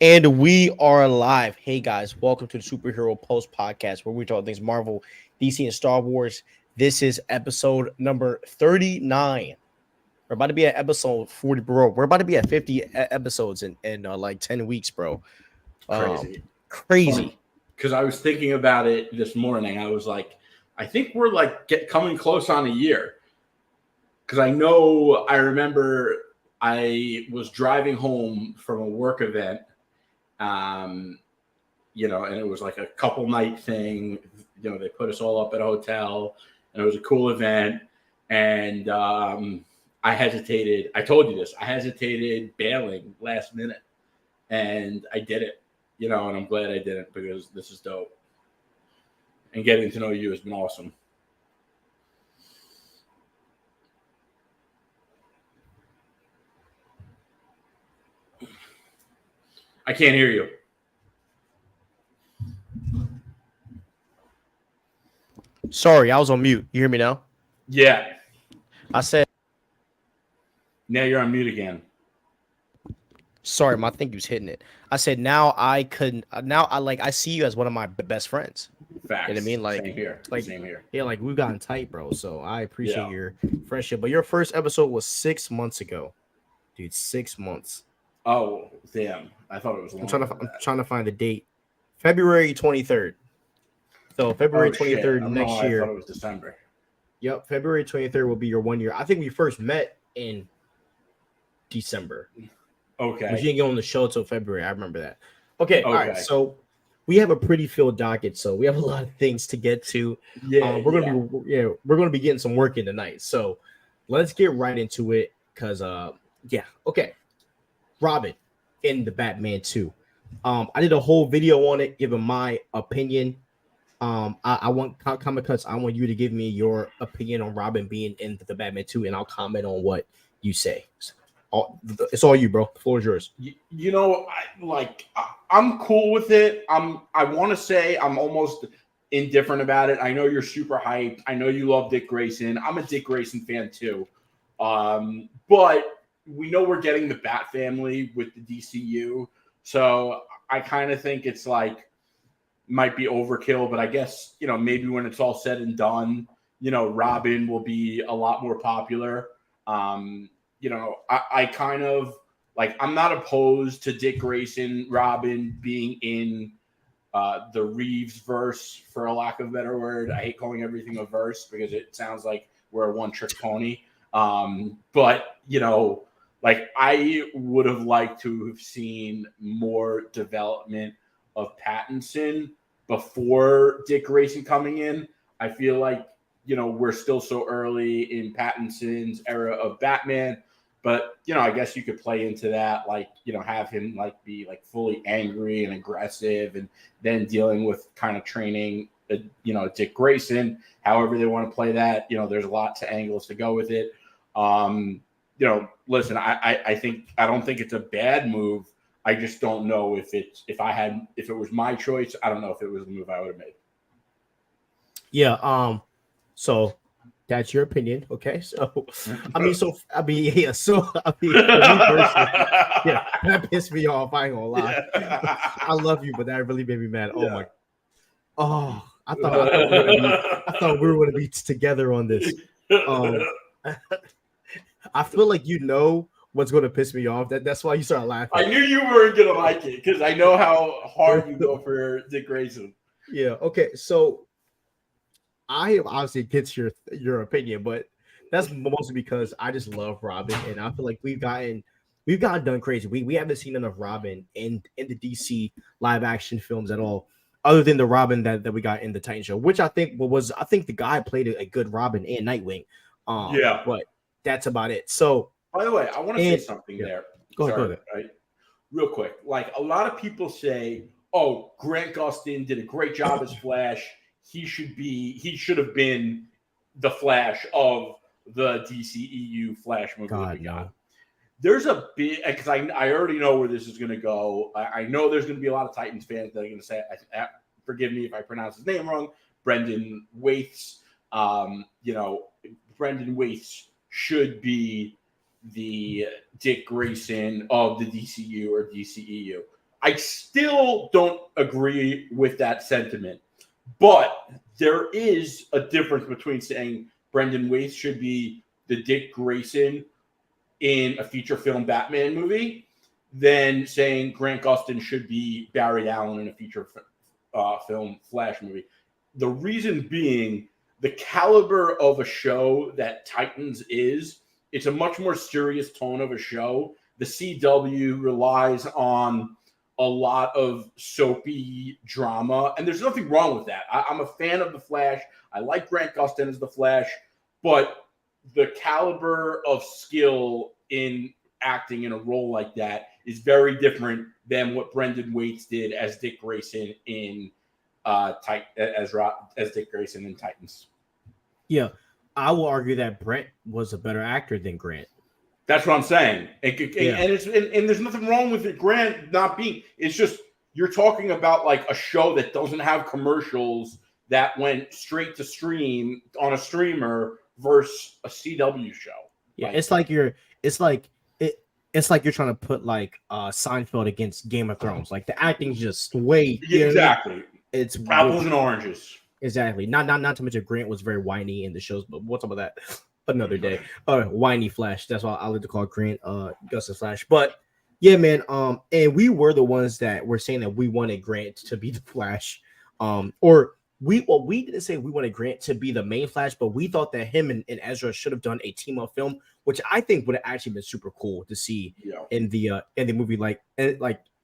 And we are live. Hey guys, welcome to the Superhero Post podcast where we talk things Marvel, DC, and Star Wars. This is episode number 39. We're about to be at episode 40, bro. We're about to be at 50 episodes in like 10 weeks, bro. Crazy. Crazy. Because I was thinking about it this morning. I was like, I think we're coming close on a year. Because I remember I was driving home from a work event. And it was like a couple night thing. They put us all up at a hotel, and it was a cool event. And I hesitated. I told you this. I hesitated bailing last minute, and I did it. And I'm glad I didn't because this is dope. And getting to know you has been awesome. I can't hear you. Sorry, I was on mute. You hear me now? Yeah. I said. Now you're on mute again. Sorry, my thing was hitting it. I said now I couldn't. Now I see you as one of my best friends. Facts. You know what I mean? Like same here. Yeah, like we've gotten tight, bro. So I appreciate your friendship. But your first episode was 6 months ago, dude. 6 months. Oh damn! I thought it was. I'm trying to find the date. February 23rd. So February 23rd next year. I thought it was December. Yep, February 23rd will be your 1 year. I think we first met in December. Okay. We didn't get on the show till February. I remember that. Okay. All right. So we have a pretty filled docket, so we have a lot of things to get to. We're gonna be getting some work in tonight. So let's get right into it. Cause okay. Robin in the Batman 2. I did a whole video on it, giving my opinion. I want Comic Cuts. I want you to give me your opinion on Robin being in the Batman 2, and I'll comment on what you say. It's all you, bro. The floor is yours. I'm cool with it. I want to say I'm almost indifferent about it. I know you're super hyped. I know you love Dick Grayson. I'm a Dick Grayson fan too. But we know we're getting the Bat family with the DCU, so I kind of think it's might be overkill. But I guess maybe when it's all said and done, Robin will be a lot more popular. I kind of I'm not opposed to Dick Grayson, Robin being in the Reeves verse, for a lack of a better word. I hate calling everything a verse because it sounds like we're a one-trick pony. But I would have liked to have seen more development of Pattinson before Dick Grayson coming in. I feel like, we're still so early in Pattinson's era of Batman. But, I guess you could play into that, have him be fully angry and aggressive, and then dealing with kind of training, Dick Grayson, however they want to play that. There's lots of angles to go with it. Listen, I don't think it's a bad move. I just don't know if it was my choice. I don't know if it was the move I would have made. Yeah. So that's your opinion, okay? So, for me personally, that pissed me off. I ain't gonna lie. I love you, but that really made me mad. Oh my! Oh, I thought we were gonna be together on this. I feel like what's gonna piss me off. That's why you start laughing. I knew you weren't gonna like it because I know how hard you go for Dick Grayson. Yeah. Okay. So I obviously gets your opinion, but that's mostly because I just love Robin, and I feel like we've gotten done crazy. We haven't seen enough Robin in the DC live action films at all, other than the Robin that we got in the Titan show, which I think the guy played a good Robin and Nightwing. But that's about it. So, by the way, I want to say something there. Go ahead. Right? Real quick. A lot of people say, "Oh, Grant Gustin did a great job as Flash. He should have been the Flash of the DCEU Flash movie that we got." There's a bit, because I already know where this is going to go. I know there's going to be a lot of Titans fans that are going to say, forgive me if I pronounce his name wrong, Brendan Waits. Brendan Waits should be the Dick Grayson of the DCU or DCEU. I still don't agree with that sentiment, but there is a difference between saying Brendan Waite should be the Dick Grayson in a feature film Batman movie than saying Grant Gustin should be Barry Allen in a feature film Flash movie. The reason being the caliber of a show that Titans is, it's a much more serious tone of a show. The CW relies on a lot of soapy drama, and there's nothing wrong with that. I'm a fan of the Flash. I like Grant Gustin as the Flash, but the caliber of skill in acting in a role like that is very different than what Brendan Waite did as Dick Grayson in as Dick Grayson in Titans. Yeah, I will argue that Brent was a better actor than Grant. That's what I'm saying. And there's nothing wrong with it, Grant not being. It's just you're talking about like a show that doesn't have commercials that went straight to stream on a streamer versus a CW show. Yeah, like, it's like you're trying to put like Seinfeld against Game of Thrones. Like the acting's just way exactly. It's apples and oranges. Exactly. Not to mention Grant was very whiny in the shows, but we'll talk about that another day. Whiny Flash. That's why I like to call Grant Gus Flash. But yeah, man. And we were the ones that were saying that we wanted Grant to be the Flash. We didn't say we wanted Grant to be the main Flash, but we thought that him and Ezra should have done a team up film, which I think would have actually been super cool to see in the movie. Like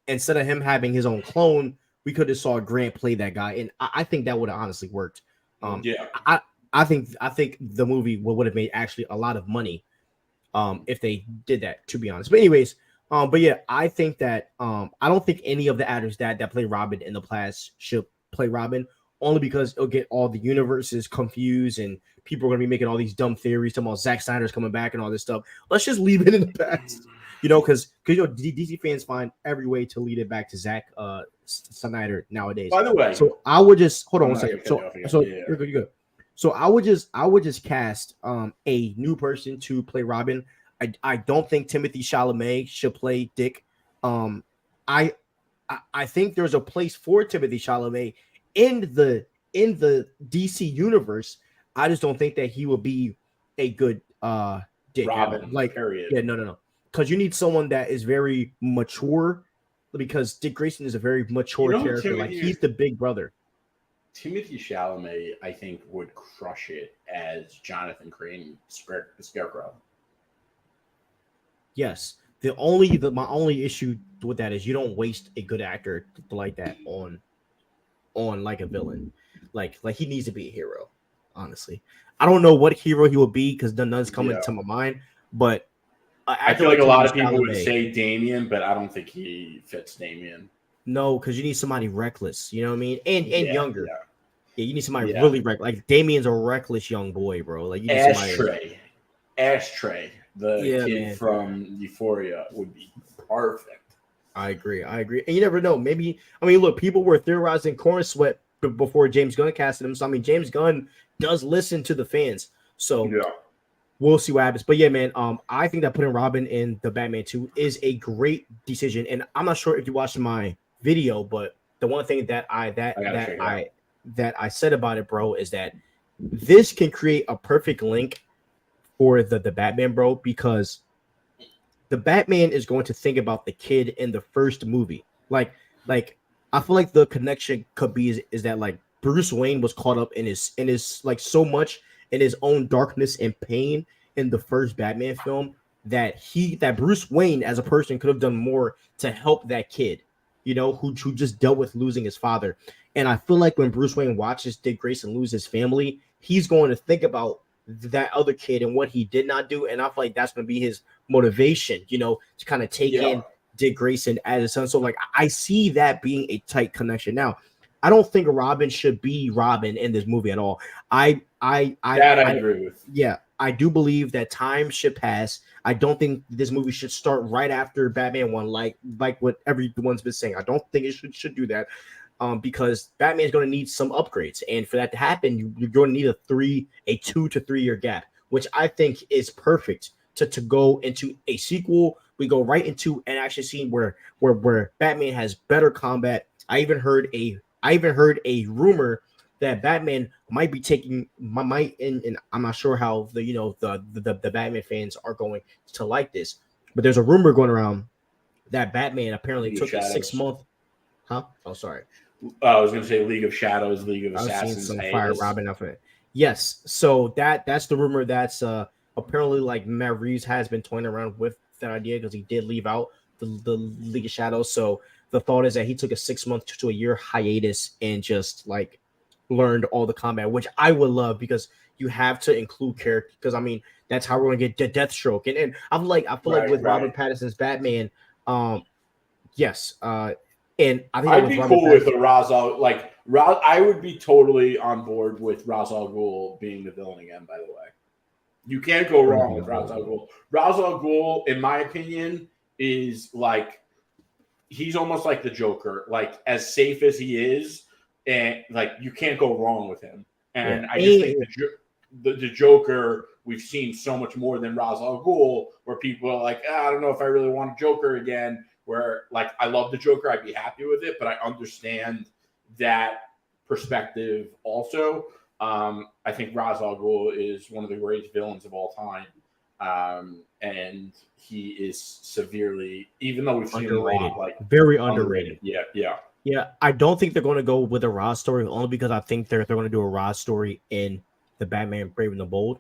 instead of him having his own clone, we could have saw Grant play that guy, and I think that would have honestly worked. I think the movie would have made actually a lot of money if they did that, to be honest. But anyways, but yeah, I think that I don't think any of the actors that play Robin in the past should play Robin, only because it'll get all the universes confused and people are going to be making all these dumb theories talking about Zack Snyder's coming back and all this stuff. Let's just leave it in the past, because DC fans find every way to lead it back to Zack Snyder nowadays. By the way, so I would just hold on one second. You're good. So I would just cast a new person to play Robin. I don't think Timothée Chalamet should play Dick. I think there's a place for Timothée Chalamet in the DC universe. I just don't think that he will be a good Dick. Robin. Period. Yeah, no. Because you need someone that is very mature. Because Dick Grayson is a very mature character. He's the big brother. Timothée Chalamet, I think, would crush it as Jonathan Crane, the Scarecrow. Yes. My only issue with that is you don't waste a good actor like that on like a villain. Like he needs to be a hero. Honestly, I don't know what hero he will be because none's coming to my mind, but. I feel like a lot of people would say Damian, but I don't think he fits Damian. No, because you need somebody reckless. You know what I mean? And younger. Yeah, you need somebody really reckless. Like Damian's a reckless young boy, bro. Like you need Ashtray, the kid from Euphoria, would be perfect. I agree. And you never know. Maybe look, people were theorizing Corn Sweat before James Gunn casted him. So James Gunn does listen to the fans. So we'll see what happens. But yeah, man, I think that putting Robin in the Batman 2 is a great decision. And I'm not sure if you watched my video, but the one thing that I said about it, bro, is that this can create a perfect link for the Batman, bro, because the Batman is going to think about the kid in the first movie. Like I feel like the connection could be is that like Bruce Wayne was caught up in his like so much in his own darkness and pain in the first Batman film that Bruce Wayne as a person could have done more to help that kid, who just dealt with losing his father. And I feel like when Bruce Wayne watches Dick Grayson lose his family, he's going to think about that other kid and what he did not do. And I feel like that's going to be his motivation, to kind of take in Dick Grayson as a son. So like, I see that being a tight connection. Now, I don't think Robin should be Robin in this movie at all. I agree with. Yeah, I do believe that time should pass. I don't think this movie should start right after Batman 1, like what everyone's been saying. I don't think it should do that, because Batman is going to need some upgrades, and for that to happen, you're going to need a 2 to 3 year gap, which I think is perfect to go into a sequel. We go right into an action scene where Batman has better combat. I even heard a rumor that Batman might be taking and I'm not sure how the Batman fans are going to like this, but there's a rumor going around that Batman apparently took a 6-month. Huh? Oh, sorry. I was going to say League of Shadows, League of Assassins. I've seen some fire Robin of it. Yes, so that's the rumor. That's apparently like Matt Reeves has been toying around with that idea because he did leave out the League of Shadows. So the thought is that he took a 6-month to a year hiatus and just like learned all the combat, which I would love because you have to include characters. Because I mean, that's how we're gonna get Deathstroke. And I feel like with Robert Pattinson's Batman, yes, and I think I'd be cool with a Ra's al I would be totally on board with Ra's al Ghul being the villain again. By the way, you can't go wrong with Ra's al Ghul. Ra's al Ghul, in my opinion, is like he's almost like the Joker. Like as safe as he is, and like you can't go wrong with him. And I just think the Joker, we've seen so much more than Ra's al Ghul, where people are like, I don't know if I really want a Joker again. Where like I love the Joker, I'd be happy with it, but I understand that perspective also. I think Ra's al Ghul is one of the greatest villains of all time, and he is severely, even though we've seen underrated, him a lot, like very underrated. Yeah. I don't think they're going to go with a Ra's story only because I think they're going to do a Ra's story in the Batman Brave and the Bold,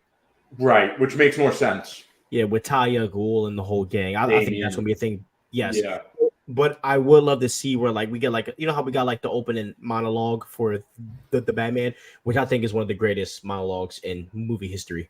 right? Which makes more sense. Yeah, with Talia Ghul and the whole gang. I think that's going to be a thing. Yes. Yeah. But I would love to see where like we get like how we got like the opening monologue for the Batman, which I think is one of the greatest monologues in movie history.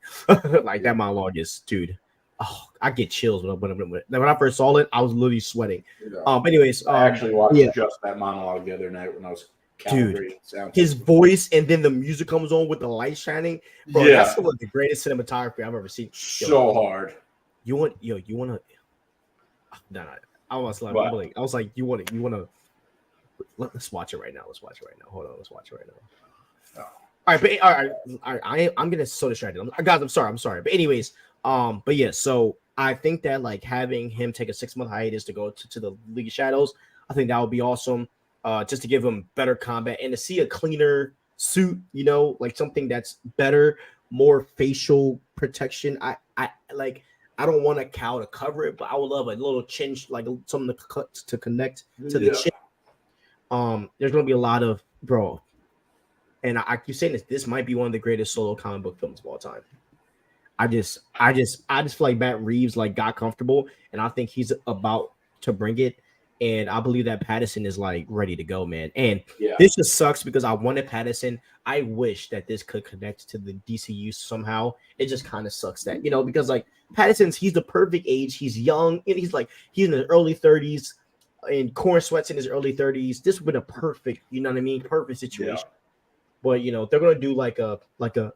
Like that monologue is, dude. Oh, I get chills when I first saw it. I was literally sweating. Anyways, I actually watched just that monologue the other night when I was dude. His voice and then the music comes on with the light shining. Bro, that's one of the greatest cinematography I've ever seen. So hard. You want to? No. I was like, you want to? Let's watch it right now. Hold on, let's watch it right now. Oh. All right. I'm getting so distracted. Guys, I'm sorry. But anyways, but yeah. So I think that like having him take a 6-month hiatus to go to the League of Shadows, I think that would be awesome. Just to give him better combat and to see a cleaner suit, like something that's better, more facial protection. I don't want a cowl to cover it, but I would love a little chin, like something to connect to the chin. There's gonna be a lot of and I keep saying this might be one of the greatest solo comic book films of all time. I just feel like Matt Reeves like got comfortable, and I think he's about to bring it. And I believe that Pattinson is like ready to go, man. And this just sucks because I wanted Pattinson. I wish that this could connect to the DCU somehow. It just kind of sucks that, because like Pattinson's, he's the perfect age. He's young and he's in his early 30s and Corn Sweat's in his early 30s. This would have been a perfect, perfect situation. Yeah. But they're gonna do like a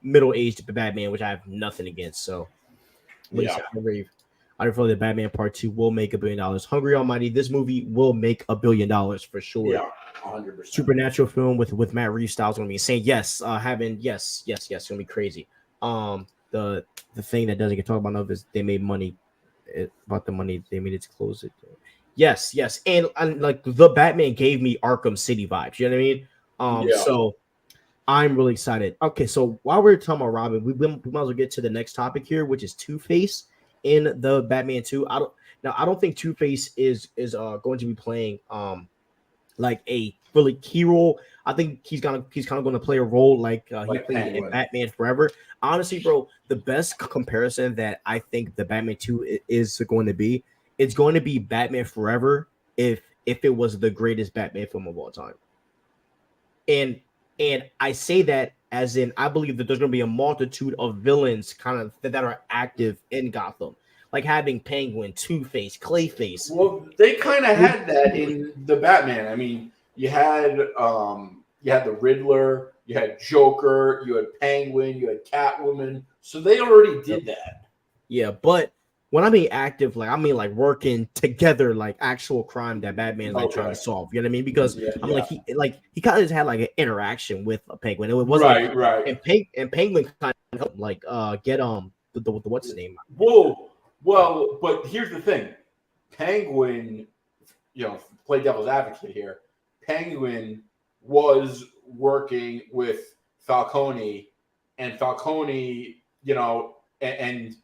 middle-aged Batman, which I have nothing against. So I feel that Batman Part 2 will make $1 billion. Hungry Almighty, this movie will make $1 billion for sure. Yeah, 100%. Supernatural film with Matt Reeves style is gonna be insane. Yes, it's gonna be crazy. The thing that doesn't get talked about enough is they made money about the money they made it to close it. Yes, and like the Batman gave me Arkham City vibes. You know what I mean? So I'm really excited. Okay, so while we're talking about Robin, we might as well get to the next topic here, which is Two-Face. In the Batman 2, I don't think Two-Face is going to be playing like a really key role. I think he's kind of going to play a role like he played in Batman Forever. Honestly, bro, the best comparison that I think the Batman 2 is going to be, it's going to be Batman Forever if it was the greatest Batman film of all time. And I say that as in, I believe that there's going to be a multitude of villains kind of that are active in Gotham, like having Penguin, Two-Face, Clayface. Well, they kind of had that in the Batman. I mean, you had the Riddler, you had Joker, you had Penguin, you had Catwoman. So they already did that. Yeah, but when I mean active, like I mean like working together, like actual crime that Batman is trying to solve. You know what I mean? Because he kind of just had like an interaction with a Penguin. It was right. And Penguin kind of helped like get the what's his name? Whoa, Well, but here's the thing. Penguin, play devil's advocate here. Penguin was working with Falcone, and Falcone, and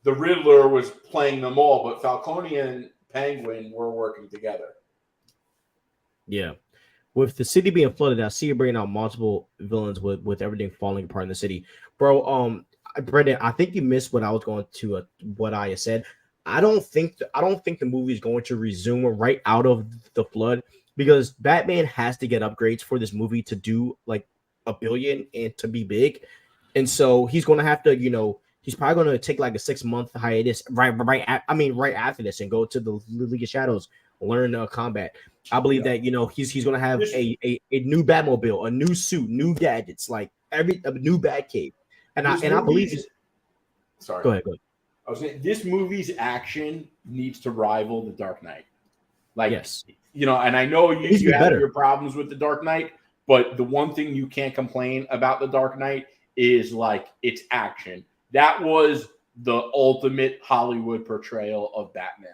the Riddler was playing them all, but Falcone and Penguin were working together. Yeah. With the city being flooded, I see you bringing out multiple villains with everything falling apart in the city. Bro, Brendan, I think you missed what I was going to what I said. I don't think the movie is going to resume right out of the flood because Batman has to get upgrades for this movie to do like $1 billion and to be big. And so he's going to have to, he's probably going to take like a 6-month hiatus right after this and go to the League of Shadows, learn combat. I believe that he's going to have a new Batmobile, a new suit, new gadgets, like a new Batcave, and I believe he's. Sorry, go ahead. I was saying this movie's action needs to rival The Dark Knight. Like, yes, and I know you have your problems with The Dark Knight, but the one thing you can't complain about The Dark Knight is like its action. That was the ultimate Hollywood portrayal of Batman.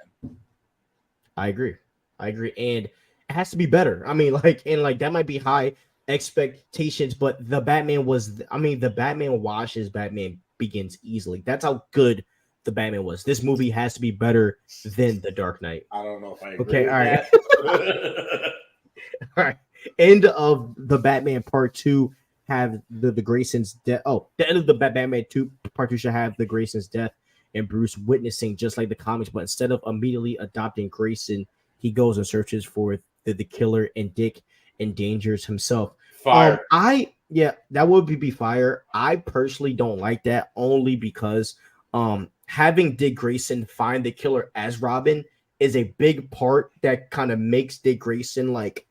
I agree, and it has to be better. I mean, that might be high expectations, but the Batman washes Batman Begins easily. That's how good the Batman was. This movie has to be better than The Dark Knight. I don't know if I agree. Okay, with all right. That. All right. End of the Batman Part 2 have the Grayson's death. Oh, the end of the Batman 2 Part 2 should have the Grayson's death and Bruce witnessing just like the comics, but instead of immediately adopting Grayson, he goes and searches for the killer, and Dick endangers himself. Fire. That would be fire. I personally don't like that only because having Dick Grayson find the killer as Robin is a big part that kind of makes Dick Grayson like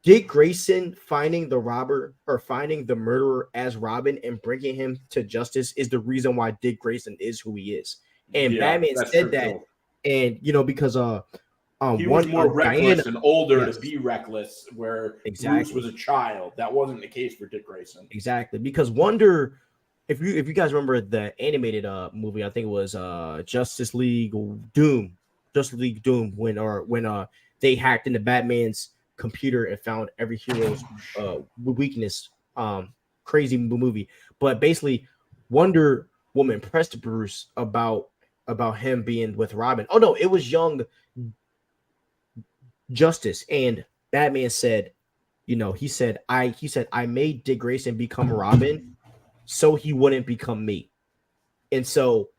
Dick Grayson finding the robber or finding the murderer as Robin and bringing him to justice is the reason why Dick Grayson is who he is. And Batman said that, and because he was more reckless and older yes. to be reckless, where exactly. Bruce was a child. That wasn't the case for Dick Grayson. Exactly, because Wonder, if you guys remember the animated movie, I think it was Justice League Doom, when they hacked into Batman's computer and found every hero's weakness. Crazy movie, but basically, Wonder Woman pressed Bruce about him being with Robin. Oh no, it was young Justice, and Batman said, he said I made Dick Grayson become Robin so he wouldn't become me. And so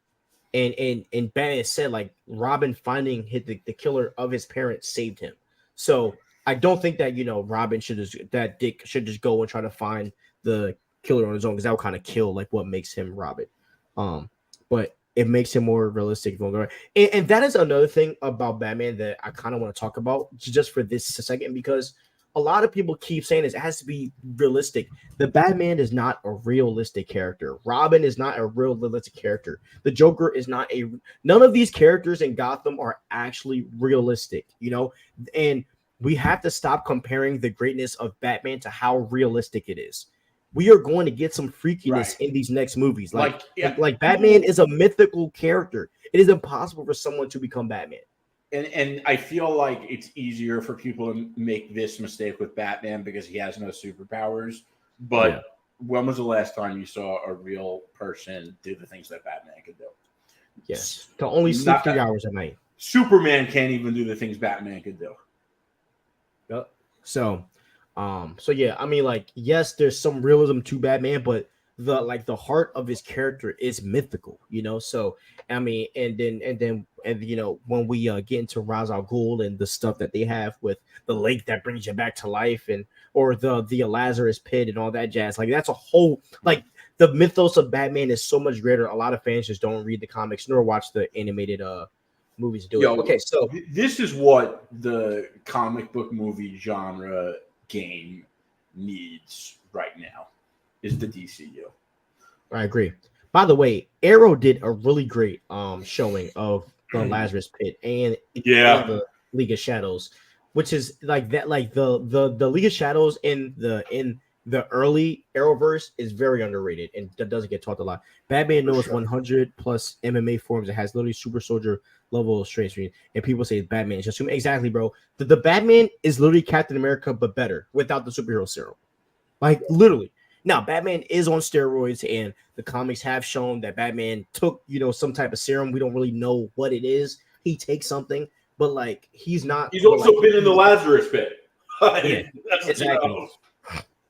and Batman said like Robin finding the killer of his parents saved him. So I don't think that Dick should just go and try to find the killer on his own, because that would kind of kill like what makes him Robin. But it makes him more realistic. And that is another thing about Batman that I kind of want to talk about just for this second, because a lot of people keep saying this, it has to be realistic. The Batman is not a realistic character. Robin is not a realistic character. The Joker is not none of these characters in Gotham are actually realistic, and we have to stop comparing the greatness of Batman to how realistic it is. We are going to get some freakiness in these next movies. Like Batman is a mythical character. It is impossible for someone to become Batman. And I feel like it's easier for people to make this mistake with Batman because he has no superpowers. But when was the last time you saw a real person do the things that Batman could do? Yes. To only sleep 3 hours a night. Superman can't even do the things Batman could do. Yep. So yeah, I mean, like, yes, there's some realism to Batman, but the heart of his character is mythical, So I mean, and then when we get into Ra's al Ghul and the stuff that they have with the lake that brings you back to life, or the Lazarus pit and all that jazz, like that's a whole the mythos of Batman is so much greater. A lot of fans just don't read the comics nor watch the animated movies do it. Okay, so this is what the comic book movie genre game needs right now is the DCU. I agree. By the way, Arrow did a really great showing of the Lazarus Pit and the League of Shadows, which is like that, like the League of Shadows in the early Arrowverse is very underrated and that doesn't get talked a lot. Batman knows 100 plus MMA forms. It has literally super soldier level of strength, and people say Batman is just exactly, bro. The Batman is literally Captain America but better without the superhero serum, like literally. Now Batman is on steroids, and the comics have shown that Batman took some type of serum. We don't really know what it is. He takes something, but like he's not. He's also been in the Lazarus pit. Yeah, exactly.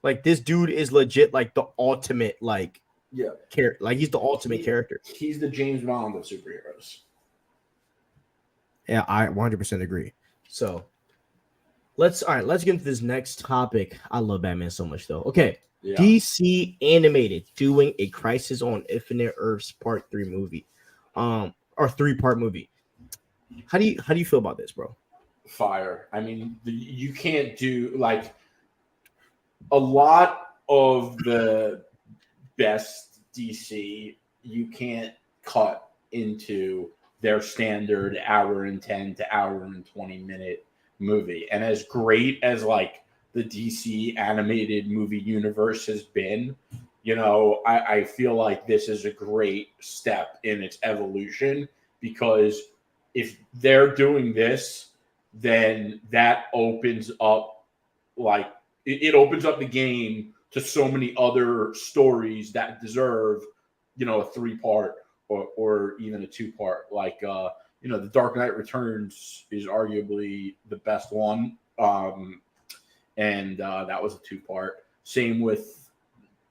Like this dude is legit like the ultimate character. Like he's the ultimate character. He's the James Bond of superheroes. Yeah, I 100% agree. So let's get into this next topic. I love Batman so much though. Okay. Yeah. DC Animated doing a Crisis on Infinite Earths Part 3 movie. Or 3-part movie. How do you feel about this, bro? Fire. I mean, you can't do like a lot of the best DC you can't cut into their standard hour and 10 to hour and 20 minute movie. And as great as like the DC animated movie universe has been, I feel like this is a great step in its evolution, because if they're doing this, then that opens up it opens up the game to so many other stories that deserve, a 3-part or even a 2-part. Like, The Dark Knight Returns is arguably the best one. And that was a 2-part. Same with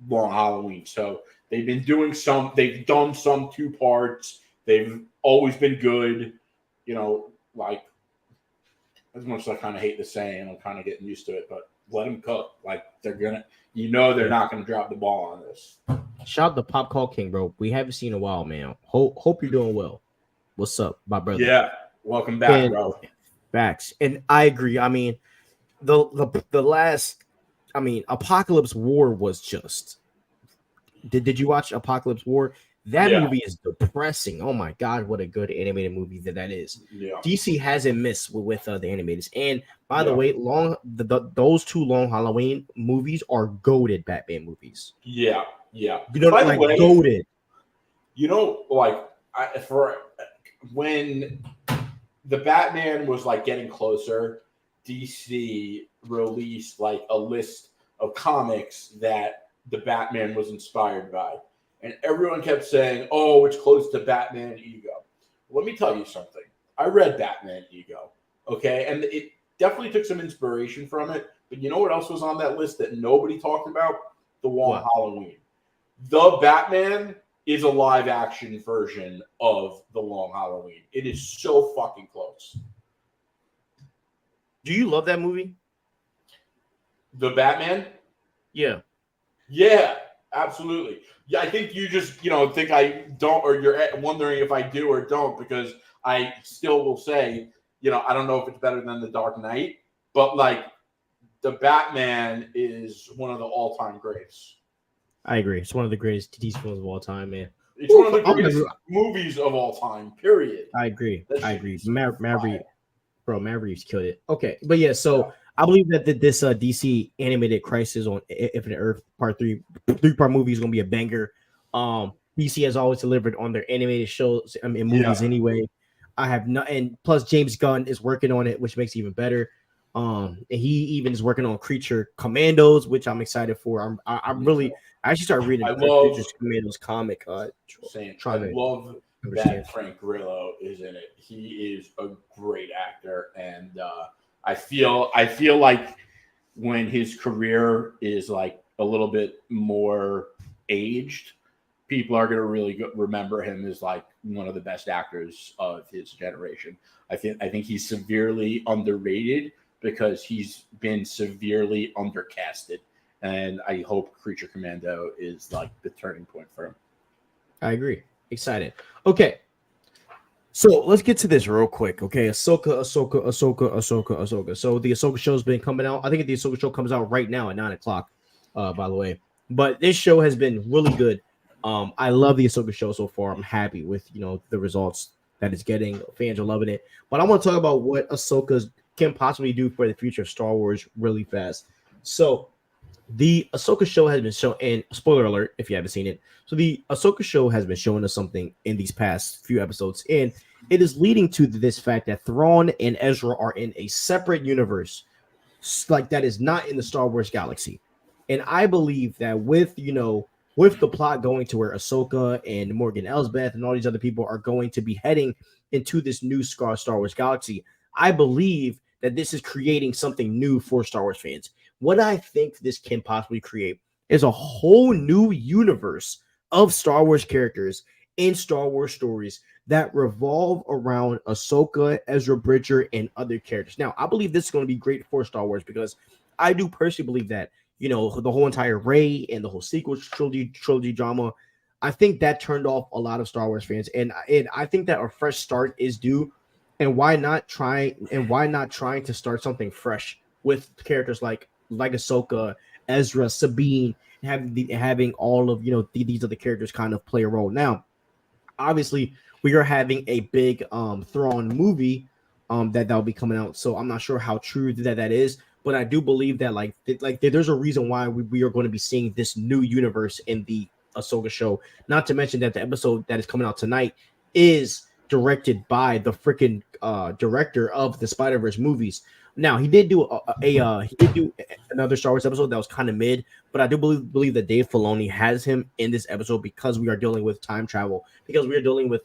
Long Halloween. So they've done some 2-parts. They've always been good, like, as much as I kind of hate the saying, I'm kind of getting used to it, but let them cook. Like, they're not going to drop the ball on this. Shout out to Pop Call King, bro. We haven't seen in a while, man. Hope you're doing well. What's up, my brother? Yeah, welcome back, bro. Facts. And I agree. I mean, the last, Apocalypse War was just. Did you watch Apocalypse War? That movie is depressing. Oh my god, what a good animated movie that is. Yeah. DC hasn't missed with the animators. And by the way, those 2 Long Halloween movies are goated Batman movies. Yeah, yeah. By the way, goated. When the Batman was like getting closer, DC released like a list of comics that the Batman was inspired by. And everyone kept saying, oh, it's close to Batman Ego. Let me tell you something. I read Batman Ego, okay? And it definitely took some inspiration from it. But you know what else was on that list that nobody talked about? The Long Halloween. The Batman is a live-action version of The Long Halloween. It is so fucking close. Do you love that movie? The Batman? Yeah. Yeah. Absolutely. Yeah, I think you just, think I don't, or you're wondering if I do or don't, because I still will say, I don't know if it's better than The Dark Knight, but like the Batman is one of the all-time greats. I agree. It's one of the greatest DC films of all time, man. It's one of the greatest movies of all time, period. I agree. Maverick's killed it. Okay, but yeah, so I believe that this DC animated Crisis on Infinite Earth Part 3-part movie is going to be a banger. DC has always delivered on their animated shows and movies anyway. I have not, and plus James Gunn is working on it, which makes it even better. And he even is working on Creature Commandos, which I'm excited for. I actually started reading Creature Commandos comic. I love that Frank Grillo is in it. He is a great actor, and I feel like when his career is like a little bit more aged, people are going to really remember him as like one of the best actors of his generation. I think he's severely underrated because he's been severely undercasted, and I hope Creature Commando is like the turning point for him. I agree. Excited. Okay. So let's get to this real quick. Okay. Ahsoka. So the Ahsoka show's been coming out. I think the Ahsoka show comes out right now at 9:00, by the way. But this show has been really good. I love the Ahsoka show so far. I'm happy with, the results that it's getting. Fans are loving it. But I want to talk about what Ahsoka can possibly do for the future of Star Wars really fast. So the Ahsoka show has been shown, and spoiler alert if you haven't seen it. So the Ahsoka show has been showing us something in these past few episodes, and it is leading to this fact that Thrawn and Ezra are in a separate universe, like that is not in the Star Wars galaxy. And I believe that with with the plot going to where Ahsoka and Morgan Elsbeth and all these other people are going to be heading into this new Star Wars galaxy, I believe that this is creating something new for Star Wars fans. What I think this can possibly create is a whole new universe of Star Wars characters in Star Wars stories that revolve around Ahsoka, Ezra Bridger, and other characters. Now, I believe this is going to be great for Star Wars because I do personally believe that, the whole entire Rey and the whole sequel trilogy drama, I think that turned off a lot of Star Wars fans. And I think that a fresh start is due. And why not trying to start something fresh with characters like Ahsoka, Ezra, Sabine, having all of these other characters kind of play a role. Now, obviously, we are having a big Thrawn movie that'll be coming out. So I'm not sure how true that is, but I do believe that there's a reason why we are going to be seeing this new universe in the Ahsoka show. Not to mention that the episode that is coming out tonight is directed by the freaking director of the Spider-Verse movies. Now he did do another Star Wars episode that was kind of mid, but I do believe that Dave Filoni has him in this episode because we are dealing with time travel, because we are dealing with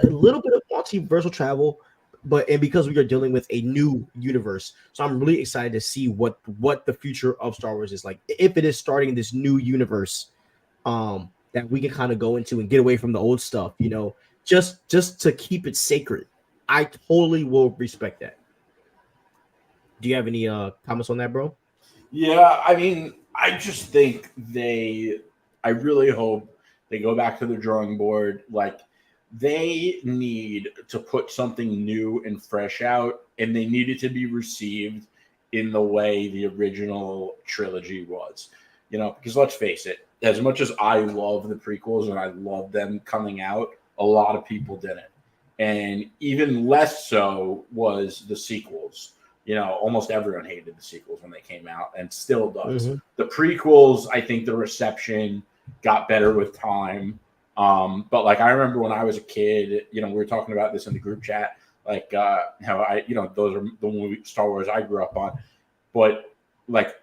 a little bit of multiversal travel, and because we are dealing with a new universe. So I'm really excited to see what the future of Star Wars is like, if it is starting this new universe that we can kind of go into and get away from the old stuff, just to keep it sacred. I totally will respect that. Do you have any comments on that, bro? Yeah, I mean, I just think I really hope they go back to the drawing board. Like, they need to put something new and fresh out, and they need it to be received in the way the original trilogy was. Because let's face it, as much as I love the prequels and I love them coming out, a lot of people didn't. And even less so was the sequels. Almost everyone hated the sequels when they came out and still does. Mm-hmm. The prequels, I think the reception got better with time. But I remember when I was a kid, we were talking about this in the group chat, how those are the movie Star Wars I grew up on. But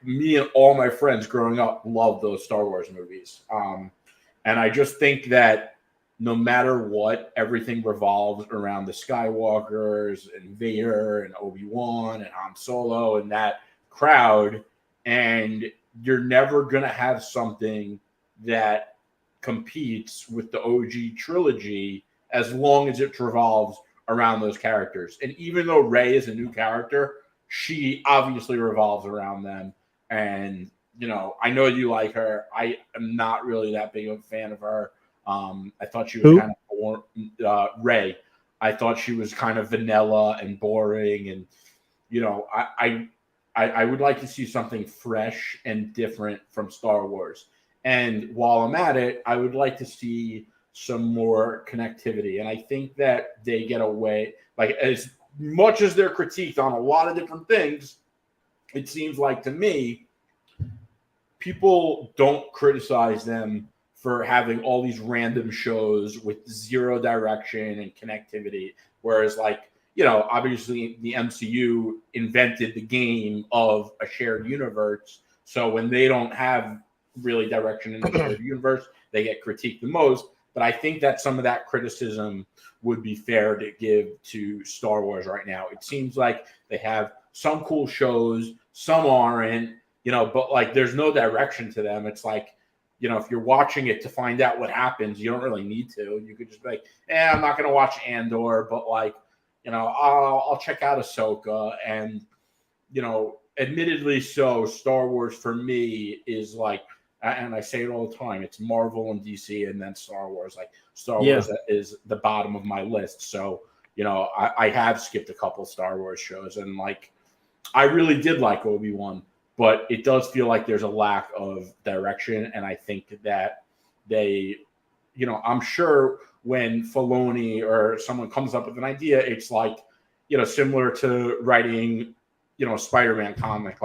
me and all my friends growing up loved those Star Wars movies. And I just think that no matter what, everything revolves around the Skywalkers and Vader and Obi-Wan and Han Solo and that crowd. And you're never going to have something that competes with the OG trilogy as long as it revolves around those characters. And even though Rey is a new character, she obviously revolves around them. And, I know you like her. I am not really that big of a fan of her. I thought she was kind of Rey. I thought she was kind of vanilla and boring, and I would like to see something fresh and different from Star Wars. And while I'm at it, I would like to see some more connectivity. And I think that they get away, as much as they're critiqued on a lot of different things, it seems like to me, people don't criticize them for having all these random shows with zero direction and connectivity. Whereas obviously the MCU invented the game of a shared universe. So when they don't have really direction in the shared universe, they get critiqued the most. But I think that some of that criticism would be fair to give to Star Wars right now. It seems like they have some cool shows, some aren't, but there's no direction to them. It's if you're watching it to find out what happens, you don't really need to. You could just be I'm not going to watch Andor, but I'll check out Ahsoka. And, admittedly so, Star Wars for me is and I say it all the time, it's Marvel and DC and then Star Wars. Star Wars is the bottom of my list. So, I have skipped a couple Star Wars shows, and I really did like Obi-Wan. But it does feel like there's a lack of direction. And I think that they, I'm sure when Filoni or someone comes up with an idea, it's similar to writing, a Spider-Man comic.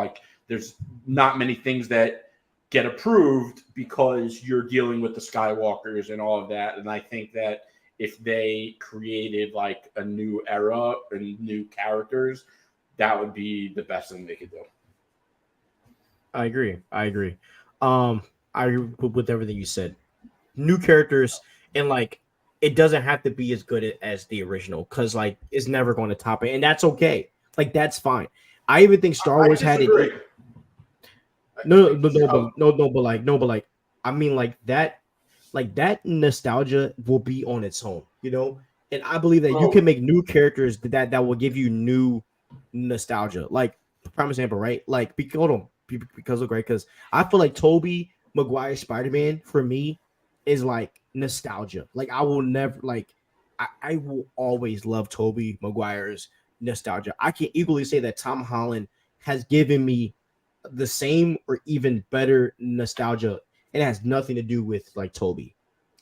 There's not many things that get approved because you're dealing with the Skywalkers and all of that. And I think that if they created like a new era and new characters, that would be the best thing they could do. I agree. I agree with everything you said. New characters, and like it doesn't have to be as good as the original, because like it's never going to top it, and that's okay. Like that's fine. I even think Star Wars had it. No, but like I mean like that nostalgia will be on its own, you know. And I believe that you can make new characters that will give you new nostalgia. Like prime example, right? Like because look, right, because I feel like Tobey Maguire Spider-Man for me is like nostalgia. Like I will never like I will always love Tobey Maguire's nostalgia. I can equally say that Tom Holland has given me the same or even better nostalgia. It has nothing to do with like Toby.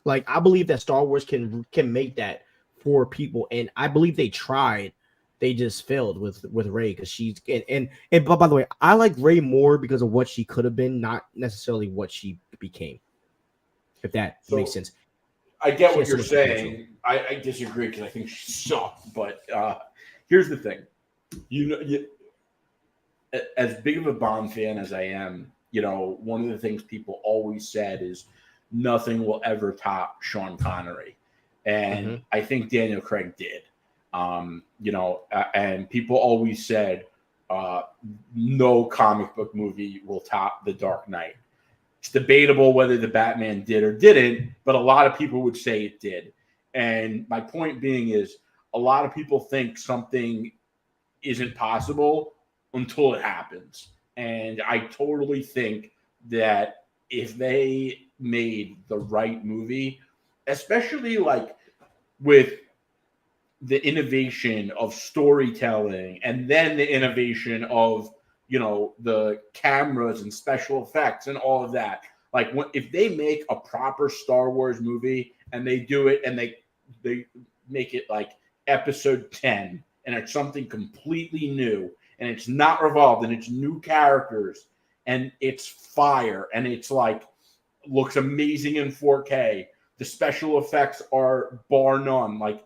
Like I believe that Star Wars can make that for people, and I believe they tried. They just failed with Rey, because she's and but by the way, I like Rey more because of what she could have been, not necessarily what she became. If that makes sense. I get what you're saying. I disagree because I think she sucked. But here's the thing, as big of a Bond fan as I am, you know, one of the things people always said is nothing will ever top Sean Connery, and I think Daniel Craig did. You know, and people always said no comic book movie will top The Dark Knight. It's debatable whether the Batman did or didn't, but a lot of people would say it did. And my point being is a lot of people think something isn't possible until it happens. And I totally think that if they made the right movie, especially like with the innovation of storytelling and then the innovation of, you know, the cameras and special effects and all of that. Like if they make a proper Star Wars movie and they do it and they make it like episode 10 and it's something completely new and it's not revolved and it's new characters and it's fire and it's like looks amazing in 4K. The special effects are bar none. Like,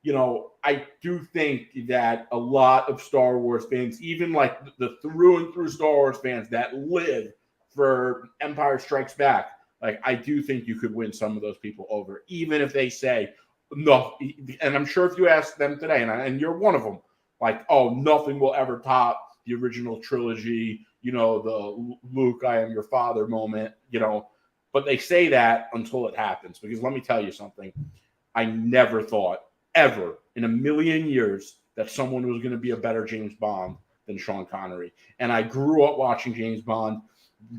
you know, I do think that a lot of Star Wars fans, even like the through and through Star Wars fans that live for Empire Strikes Back, like I do think you could win some of those people over, even if they say no. And I'm sure if you ask them today, and you're one of them, like, oh, nothing will ever top the original trilogy, you know, the Luke, I am your father moment, you know, but they say that until it happens. Because let me tell you something, I never thought ever in a million years that someone was going to be a better James Bond than Sean Connery. And I grew up watching James Bond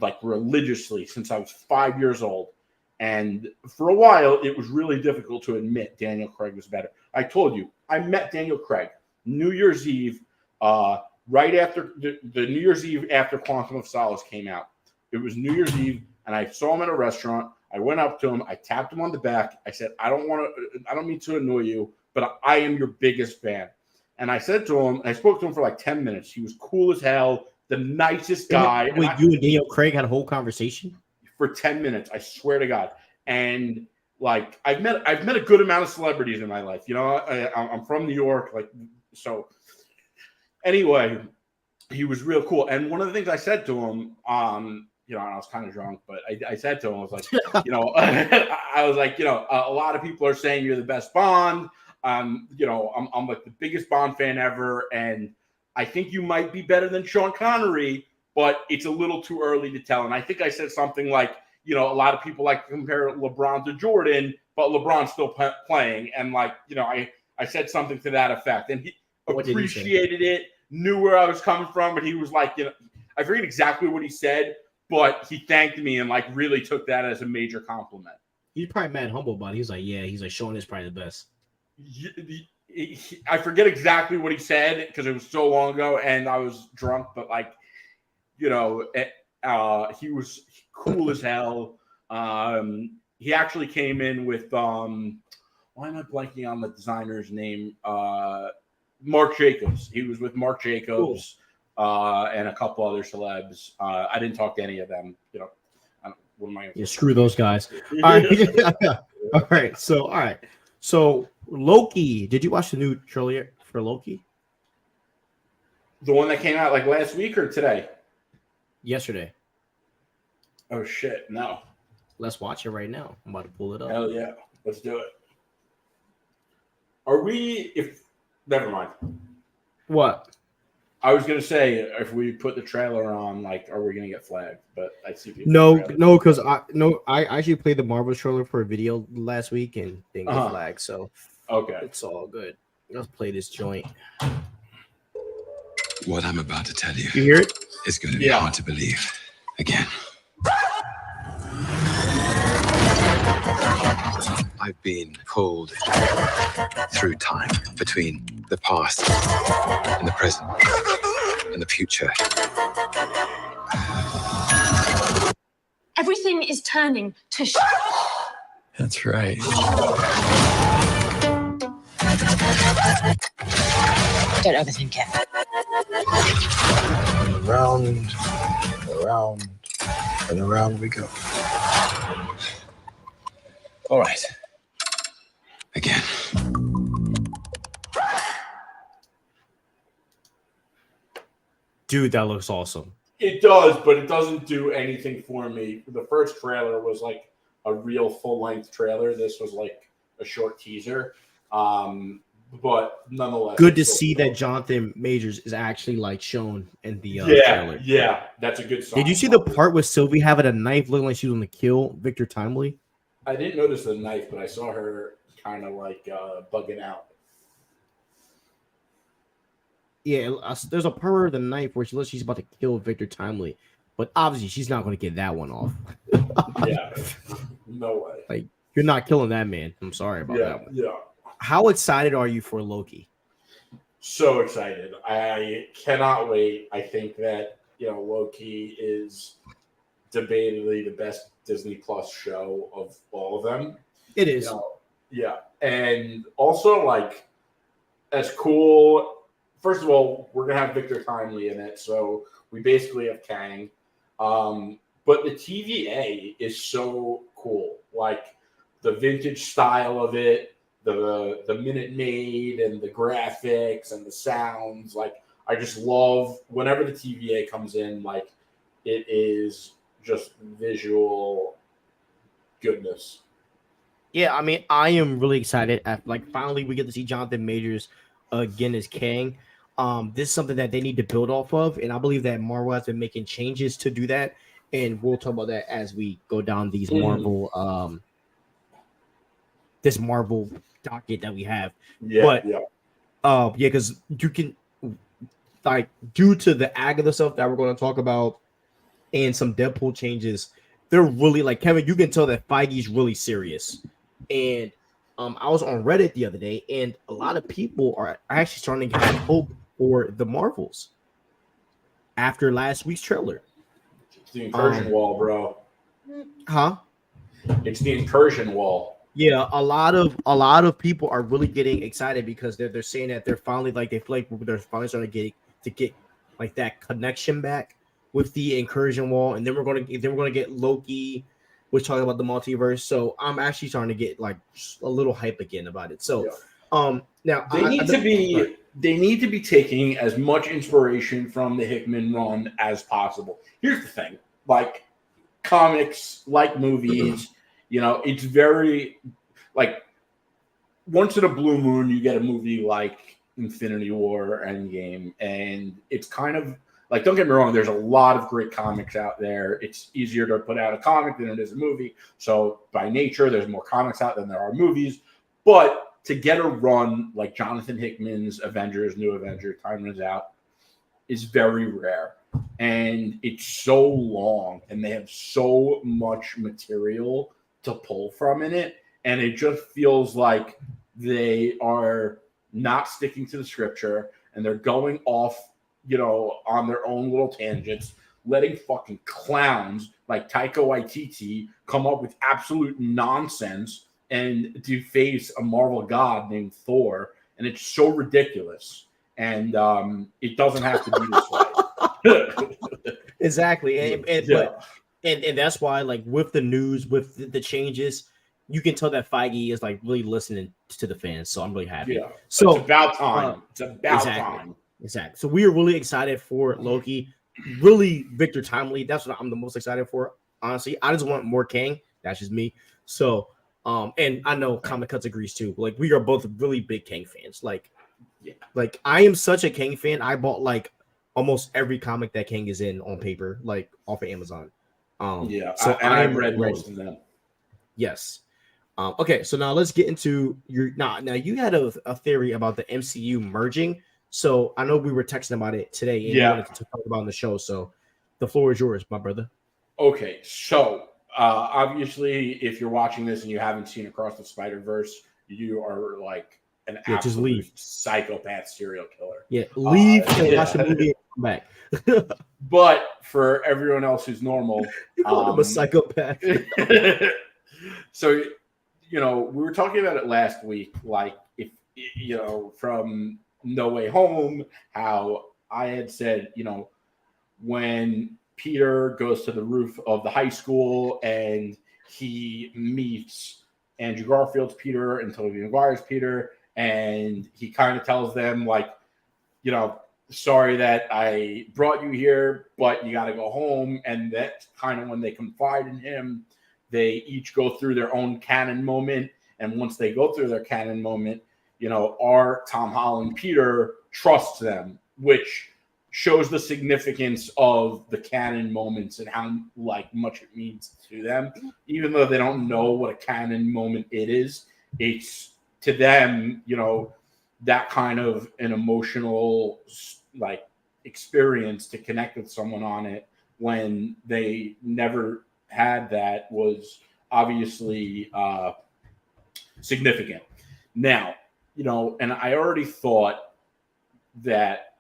like religiously since I was 5 years old. And for a while, it was really difficult to admit Daniel Craig was better. I told you, I met Daniel Craig New Year's Eve, right after the New Year's Eve after Quantum of Solace came out. It was New Year's Eve, and I saw him at a restaurant. I went up to him. I tapped him on the back. I said, I don't mean to annoy you, but I am your biggest fan. And I said to him, I spoke to him for like 10 minutes. He was cool as hell, the nicest guy. Wait, you and Daniel Craig had a whole conversation? For 10 minutes, I swear to God. And like I've met a good amount of celebrities in my life. You know, I'm from New York, like so. Anyway, he was real cool. And one of the things I said to him, you know, and I was kind of drunk, but I said to him, I was like, you know, I was like, you know, a lot of people are saying you're the best Bond. You know, I'm like the biggest Bond fan ever, and I think you might be better than Sean Connery, but it's a little too early to tell. And I think I said something like, you know, a lot of people like to compare LeBron to Jordan, but LeBron's still playing. And like, you know, I said something to that effect, and he appreciated it, knew where I was coming from, but he was like, you know, I forget exactly what he said, but he thanked me and like really took that as a major compliment. He's probably mad humble about it. He's like, yeah, he's like, Sean is probably the best. I forget exactly what he said because it was so long ago and I was drunk, but like, you know, he was cool as hell. He actually came in with why am I blanking on the designer's name? Marc Jacobs. He was with Marc Jacobs and a couple other celebs. I didn't talk to any of them, you know. What am I? Yeah, screw those guys. All right. All right. So Loki. Did you watch the new trailer for Loki? The one that came out like last week or today? Yesterday. Oh shit! No. Let's watch it right now. I'm about to pull it up. Hell yeah! Let's do it. Are we? If never mind. What? I was gonna say if we put the trailer on, like, are we gonna get flagged? But I see people. No, because I actually played the Marvel trailer for a video last week and didn't get flagged, so okay, it's all good. Let's play this joint. What I'm about to tell you, you hear it? It's going to be hard to believe. Again, I've been pulled through time between the past and the present and the future. Everything is turning to shit. That's right. Don't overthink it. Around, around, and around we go. All right. Again. Dude, that looks awesome. It does, but it doesn't do anything for me. The first trailer was like a real full-length trailer. This was like a short teaser. But nonetheless, good to see that Jonathan Majors is actually like shown in the trailer. Yeah, that's a good sign. Did you see the part with Sylvie having a knife looking like she was going to kill Victor Timely? I didn't notice the knife, but I saw her kind of like bugging out. Yeah, there's a part with the knife where she looks she's about to kill Victor Timely, but obviously she's not going to get that one off. Yeah, no way. Like, you're not killing that man. I'm sorry about that one. Yeah. How excited are you for Loki? So excited. I cannot wait. I think that, Loki is debatably the best Disney Plus show of all of them. It is. Yeah. And also, like, as cool. First of all, we're going to have Victor Timely in it. So we basically have Kang. But the TVA is so cool. Like, the vintage style of it. The Minute Maid and the graphics and the sounds, like, I just love whenever the TVA comes in, like, it is just visual goodness. Yeah, I mean, I am really excited. Finally, we get to see Jonathan Majors again as Kang. This is something that they need to build off of, and I believe that Marvel has been making changes to do that, and we'll talk about that as we go down these Marvel, this Marvel docket that we have. Because you can, like, due to the Agatha stuff that we're going to talk about and some Deadpool changes, they're really, like, Kevin, you can tell that Feige's really serious. And I was on Reddit the other day, and a lot of people are actually starting to get hope for the Marvels after last week's trailer. It's the incursion wall, bro. Huh? It's the incursion wall. Yeah, a lot of people are really getting excited because they're saying that they're finally, like, they feel like they're finally starting to get like that connection back with the incursion wall, and then we're gonna get Loki, which talking about the multiverse. So I'm actually starting to get like a little hype again about it. So now they need to be taking as much inspiration from the Hickman run as possible. Here's the thing, like comics, like movies. It's very, like, once in a blue moon, you get a movie like Infinity War, Endgame, and it's kind of, like, don't get me wrong, there's a lot of great comics out there. It's easier to put out a comic than it is a movie. So by nature, there's more comics out than there are movies. But to get a run like Jonathan Hickman's Avengers, New Avenger, Time Runs Out, is very rare. And it's so long, and they have so much material to pull from in it, and it just feels like they are not sticking to the scripture, and they're going off, on their own little tangents, letting fucking clowns like Taika Waititi come up with absolute nonsense and deface a Marvel god named Thor, and it's so ridiculous, and it doesn't have to be this way. Exactly, and that's why, like, with the news, with the changes, you can tell that Feige is like really listening to the fans. So I'm really happy. Yeah. So it's about time. It's about time. Exactly. So we are really excited for Loki. Really, Victor Timely. That's what I'm the most excited for. Honestly, I just want more Kang. That's just me. So, and I know Comic Cuts agrees too. Like, we are both really big Kang fans. Like I am such a Kang fan. I bought like almost every comic that Kang is in on paper, like off of Amazon. So I've read most of them. Yes. Okay, so now let's get into your now you had a theory about the MCU merging. So I know we were texting about it today, and you wanted to talk about on the show. So the floor is yours, my brother. Okay, so obviously, if you're watching this and you haven't seen Across the Spider-Verse, you are like an absolute psychopath serial killer. Yeah, leave and watch the movie and come back. But for everyone else who's normal, you call him a psychopath. So, we were talking about it last week, like if from No Way Home, how I had said, when Peter goes to the roof of the high school and he meets Andrew Garfield's Peter and Tobey Maguire's Peter, and he kind of tells them, like, sorry that I brought you here, but you got to go home. And that's kind of when they confide in him. They each go through their own canon moment. And once they go through their canon moment, our Tom Holland Peter trusts them, which shows the significance of the canon moments and how much it means to them. Even though they don't know what a canon moment it is, it's to them, that kind of an emotional experience to connect with someone on it when they never had that was obviously significant. Now, and I already thought that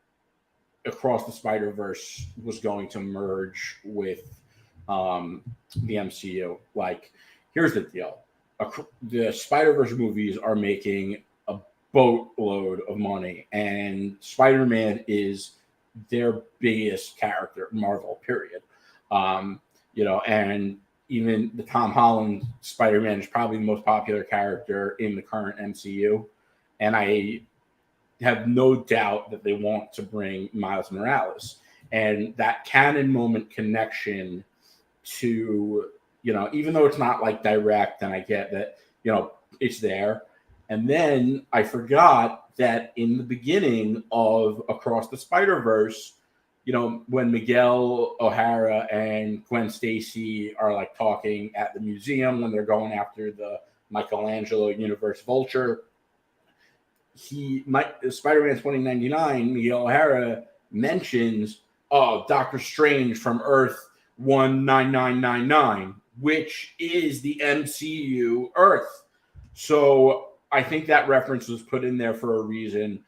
Across the Spider-Verse was going to merge with the MCU. Like, here's the deal. The Spider-Verse movies are making a boatload of money, and Spider-Man is their biggest character, Marvel, period. And even the Tom Holland Spider-Man is probably the most popular character in the current MCU. And I have no doubt that they want to bring Miles Morales. And that canon moment connection to, even though it's not like direct, and I get that, it's there. And then I forgot that in the beginning of Across the Spider-Verse, when Miguel O'Hara and Gwen Stacy are talking at the museum when they're going after the Michelangelo Universe Vulture, Spider-Man 2099, Miguel O'Hara mentions, Doctor Strange from Earth 19999, which is the MCU Earth. So I think that reference was put in there for a reason.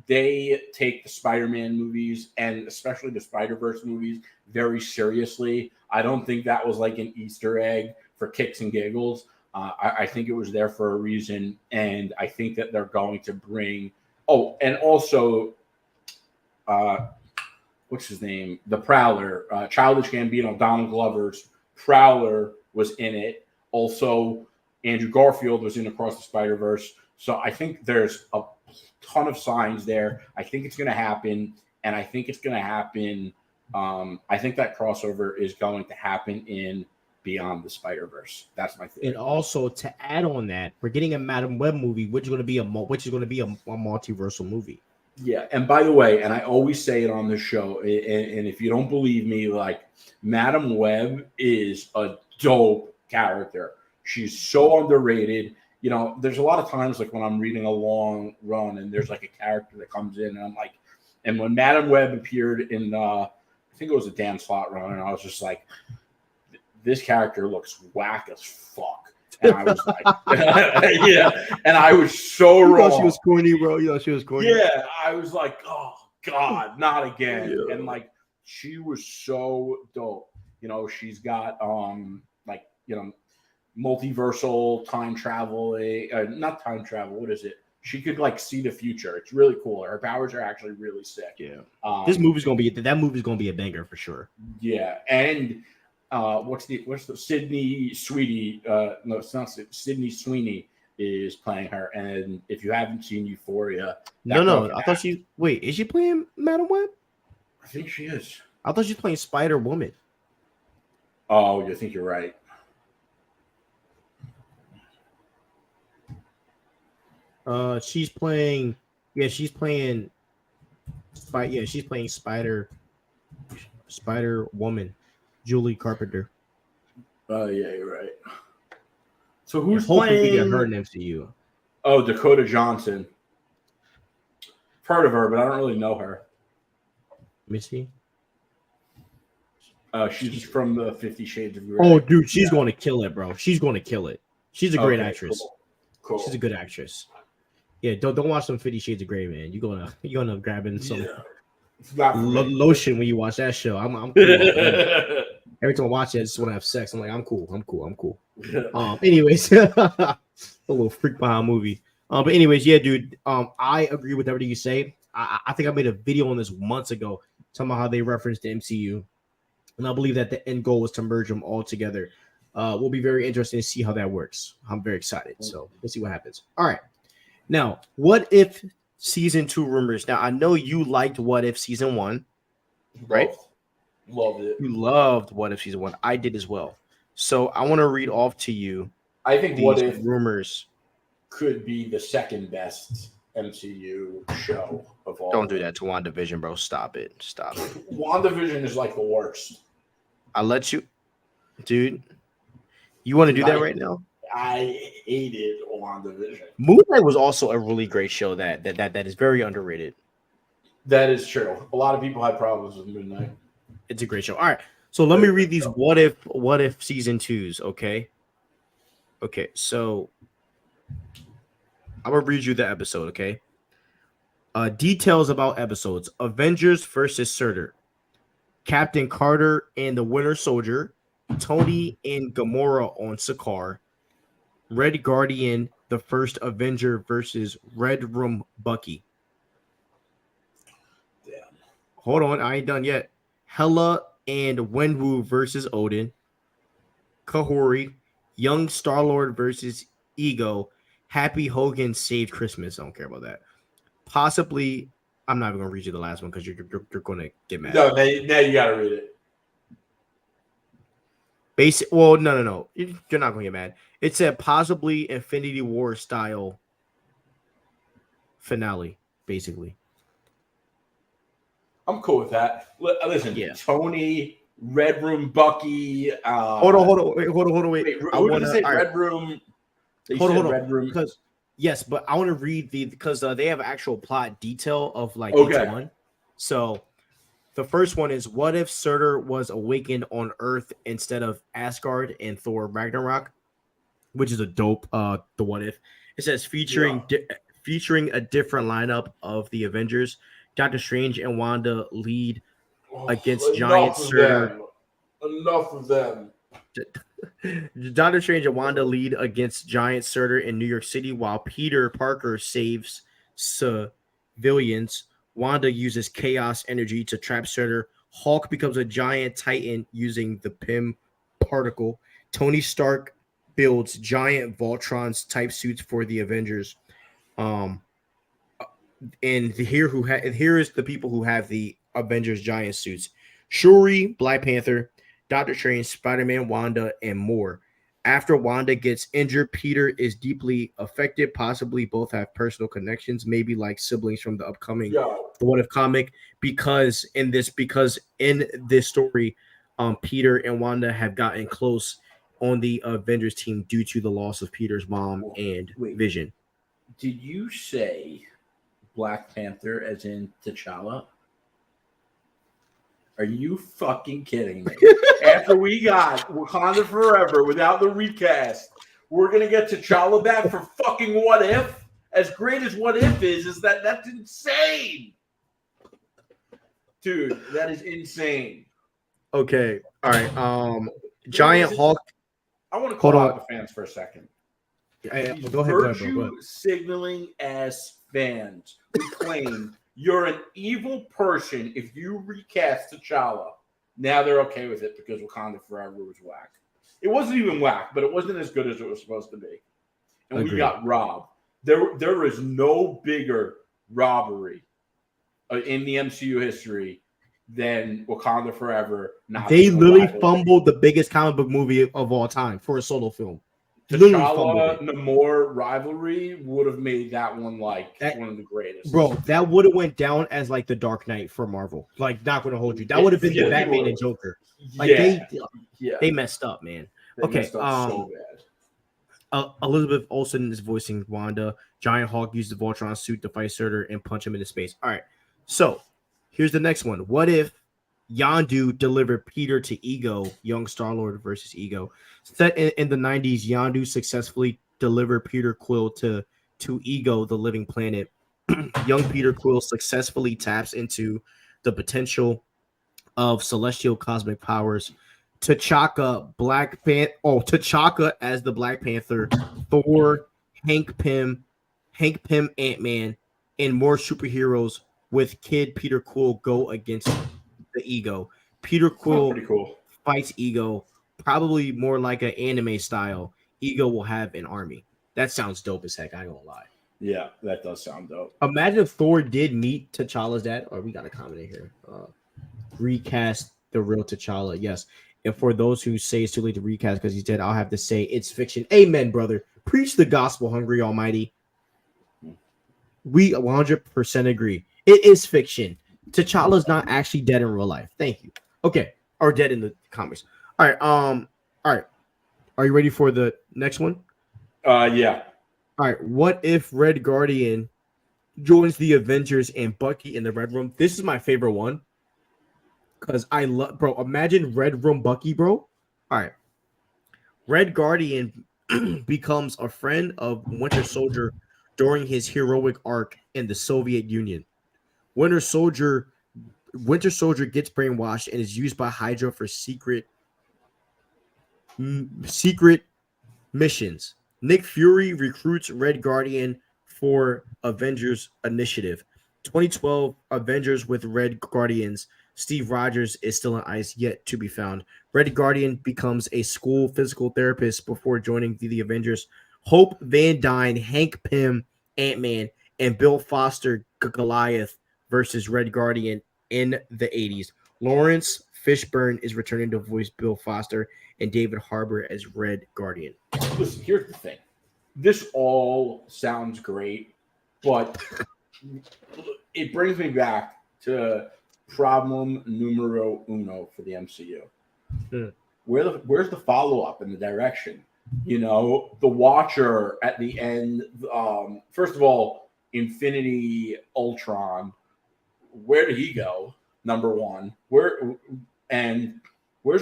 They take the Spider-Man movies, and especially the Spider-Verse movies, very seriously. I don't think that was like an Easter egg for kicks and giggles. I think it was there for a reason, and I think that they're going to bring. Oh, and also, what's his name? The Prowler, Childish Gambino, Donald Glover's Prowler was in it. Also, Andrew Garfield was in Across the Spider-Verse. So I think there's a ton of signs there. I think it's going to happen, and I think it's going to happen. I think that crossover is going to happen in Beyond the Spider-Verse. That's my theory. And also, to add on that, we're getting a Madam Web movie, which is going to be a multiversal movie. Yeah, and by the way, and I always say it on the show, and if you don't believe me, Madam Web is a dope character. She's so underrated. There's a lot of times when I'm reading a long run and there's a character that comes in and I'm like, and when Madam Web appeared in I think it was a Dan Slott run, and I was just like, this character looks whack as fuck. And I was like, yeah. And I was so wrong. She was corny, bro. She was corny. Yeah. I was like, oh God, not again. Yeah. And she was so dope. She's got multiversal time travel, not time travel. What is it? She could see the future. It's really cool. Her powers are actually really sick. Yeah. That movie's gonna be a banger for sure. Yeah. And what's the Sydney Sweeney? No, it's not Sydney Sweeney is playing her. And if you haven't seen Euphoria, no, I thought she. Wait, is she playing Madam Web? I think she is. I thought she's playing Spider Woman. Oh, you think you're right? She's playing. Yeah, she's playing. She's playing Spider Woman, Julie Carpenter. Oh yeah, you're right. So who's hopefully playing? We get her in MCU. Oh, Dakota Johnson. I've heard of her, but I don't really know her. Let me see. She's from the 50 Shades of Grey. Oh, dude, she's going to kill it, bro. She's going to kill it. She's a great actress. Cool. She's a good actress. Yeah, don't watch some 50 Shades of Grey, man. You're gonna grab in some lotion when you watch that show. I'm cool. Every time I watch it, I just want to have sex. I'm like, I'm cool. Anyways, a little freak behind movie. But anyways, yeah, dude. I agree with everything you say. I think I made a video on this months ago talking about how they referenced the MCU, and I believe that the end goal was to merge them all together. Will be very interesting to see how that works. I'm very excited. So we'll see what happens. All right. Now, what if season 2 rumors? Now, I know you liked What If season 1, right? Loved it. You loved What If season 1. I did as well. So I want to read off to you. I think What If rumors could be the second best MCU show of all. Don't do that to WandaVision, bro. Stop it. WandaVision is like the worst. I let you, dude. You want to do that right now? I hated WandaVision. Moon Knight was also a really great show that is very underrated. That is true. A lot of people had problems with Moon Knight. It's a great show. All right. So let me read these what if season 2s, okay? Okay, so I'm gonna read you the episode, okay? Details about episodes: Avengers versus Surtur, Captain Carter and the Winter Soldier, Tony and Gamora on Sakaar, Red Guardian, the first Avenger versus Red Room Bucky. Damn. Hold on, I ain't done yet. Hela and Wenwu versus Odin. Kahori, young Star-Lord versus Ego. Happy Hogan saved Christmas. I don't care about that. Possibly, I'm not even gonna read you the last one because you're gonna get mad. No, now you gotta read it. Well, no. You're not gonna get mad. It said possibly Infinity War style finale, basically. I'm cool with that. Listen, yeah. Tony, Red Room, Bucky. Hold on. Wait. I want to say Red Room. Hold on. Red Room. Because yes, but I want to read because they have actual plot detail of like each one. So the first one is: what if Surtur was awakened on Earth instead of Asgard in Thor Ragnarok, which is a dope. The what if it says featuring a different lineup of the Avengers. Doctor Strange and Wanda lead against giant Surtur. Enough of them. Doctor Strange and Wanda lead against giant Surtur in New York City, while Peter Parker saves civilians. Wanda uses chaos energy to trap Surtur. Hulk becomes a giant titan using the Pym particle. Tony Stark builds giant Voltrons type suits for the Avengers. And here is the people who have the Avengers giant suits: Shuri, Black Panther, Doctor Strange, Spider-Man, Wanda, and more. After Wanda gets injured, Peter is deeply affected. Possibly both have personal connections, maybe like siblings from the upcoming What If comic. Because in this story, Peter and Wanda have gotten close on the Avengers team due to the loss of Peter's mom and Vision. Did you say Black Panther as in T'Challa? Are you fucking kidding me? After we got Wakanda Forever without the recast, we're gonna get T'Challa back for fucking What If? As great as What If is that's insane. Dude, that is insane. Okay. All right. Giant Hulk. I want to call out the fans for a second. Go ahead. Virtue signaling ass fans who claim you're an evil person if you recast T'Challa. Now they're okay with it because Wakanda Forever was whack. It wasn't even whack, but it wasn't as good as it was supposed to be. And we got robbed. There is no bigger robbery in the MCU history than Wakanda Forever. They literally fumbled the biggest comic book movie of all time for a solo film. T'Challa Namor rivalry would have made that one one of the greatest. Bro, that would have went down as like the Dark Knight for Marvel. Like, not going to hold you. That would have been the Batman and Joker. Like they messed up, man. They messed up so bad. Elizabeth Olsen is voicing Wanda. Giant Hawk used the Voltron suit to fight Surtur and punch him into space. All right, so here's the next one. What if Yondu delivered Peter to Ego, young Star-Lord versus Ego? Set in the 90s, Yondu successfully delivered Peter Quill to Ego, the living planet. Young Peter Quill successfully taps into the potential of celestial cosmic powers. T'Chaka as the Black Panther, Thor, Hank Pym, Ant-Man, and more superheroes with Kid Peter Quill go against the Ego. Peter Quill fights Ego, probably more like an anime style. Ego will have an army. That sounds dope as heck. I ain't gonna lie. Yeah, that does sound dope. Imagine if Thor did meet T'Challa's dad. Oh, we got a comment in here. Recast the real T'Challa. Yes. And for those who say it's too late to recast because he's dead, I'll have to say it's fiction. Amen, brother. Preach the gospel, hungry Almighty. We 100% agree. It is fiction. T'Challa's not actually dead in real life. Thank you. Okay. Or dead in the comics. All right. All right. Are you ready for the next one? Yeah. All right. What if Red Guardian joins the Avengers and Bucky in the Red Room? This is my favorite one. Because I love, bro, imagine Red Room Bucky, bro. All right. Red Guardian becomes a friend of Winter Soldier during his heroic arc in the Soviet Union. Winter Soldier gets brainwashed and is used by Hydra for secret missions. Nick Fury recruits Red Guardian for Avengers Initiative. 2012 Avengers with Red Guardians. Steve Rogers is still on ice, yet to be found. Red Guardian becomes a school physical therapist before joining the Avengers. Hope Van Dyne, Hank Pym, Ant-Man, and Bill Foster Goliath versus Red Guardian in the 80s. Lawrence Fishburne is returning to voice Bill Foster and David Harbour as Red Guardian. Listen, here's the thing. This all sounds great, but it brings me back to problem numero uno for the MCU. Where's the follow-up and the direction? You know, the Watcher at the end. First of all, Infinity Ultron. Where did he go? Number one. Where's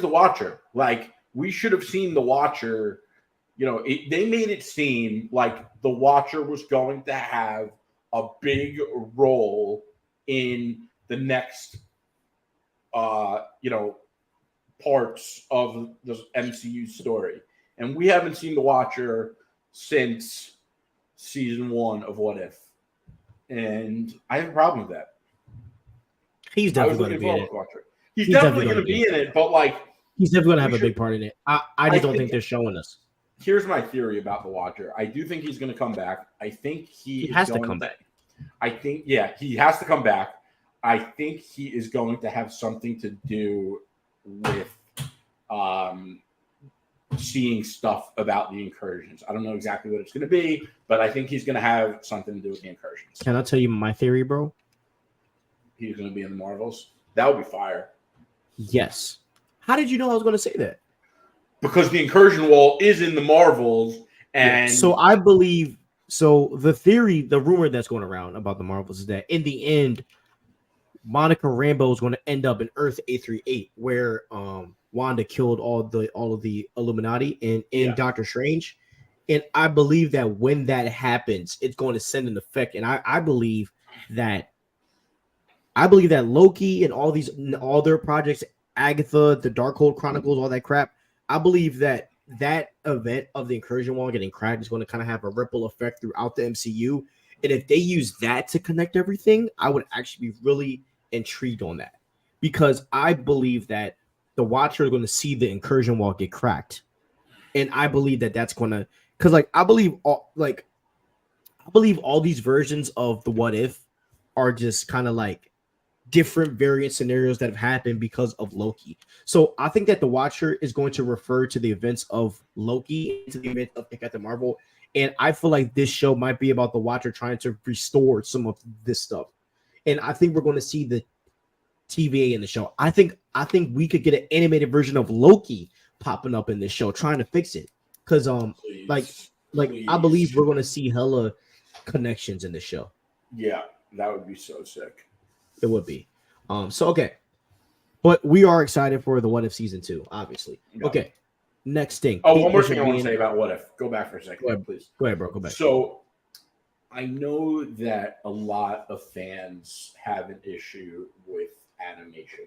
the Watcher? Like, we should have seen the Watcher. You know, they made it seem like the Watcher was going to have a big role in the next, parts of the MCU story. And we haven't seen the Watcher since season 1 of What If. And I have a problem with that. He's definitely going to be in it. He's definitely going to be in it, but like... He's definitely going to have a big part in it. I just don't think they're showing us. Here's my theory about the Watcher. I do think he's going to come back. I think he has to come back. I think, he has to come back. I think he is going to have something to do with seeing stuff about the incursions. I don't know exactly what it's going to be, but I think he's going to have something to do with the incursions. Can I tell you my theory, bro? He's going to be in the Marvels. That would be fire. Yes. How did you know I was going to say that? Because the incursion wall is in the Marvels, and so I believe. So the theory, the rumor that's going around about the Marvels is that in the end, Monica Rambeau is going to end up in Earth 838, where Wanda killed all of the Illuminati in Doctor Strange, and I believe that when that happens, it's going to send an effect, and I believe that Loki and all their projects, Agatha, the Darkhold Chronicles, all that crap. I believe that event of the incursion wall getting cracked is going to kind of have a ripple effect throughout the MCU. And if they use that to connect everything, I would actually be really intrigued on that, because I believe that the watcher is going to see the incursion wall get cracked, and I believe that that's going to, because like I believe all these versions of the what if are just kind of like different variant scenarios that have happened because of Loki. So I think that the watcher is going to refer to the events of Loki, to the events of Captain Marvel, and I feel like this show might be about the watcher trying to restore some of this stuff. And I think we're going to see the TVA in the show. I think we could get an animated version of Loki popping up in this show trying to fix it. Because please. I believe we're going to see hella connections in the show. Yeah, that would be so sick. It would be. So okay. But we are excited for the What If season 2, obviously. Yeah. Okay. Next thing. Oh, one more thing I want to say about What If. Go back for a second, go ahead, please. Go ahead, bro. Go back. So I know that a lot of fans have an issue with animation,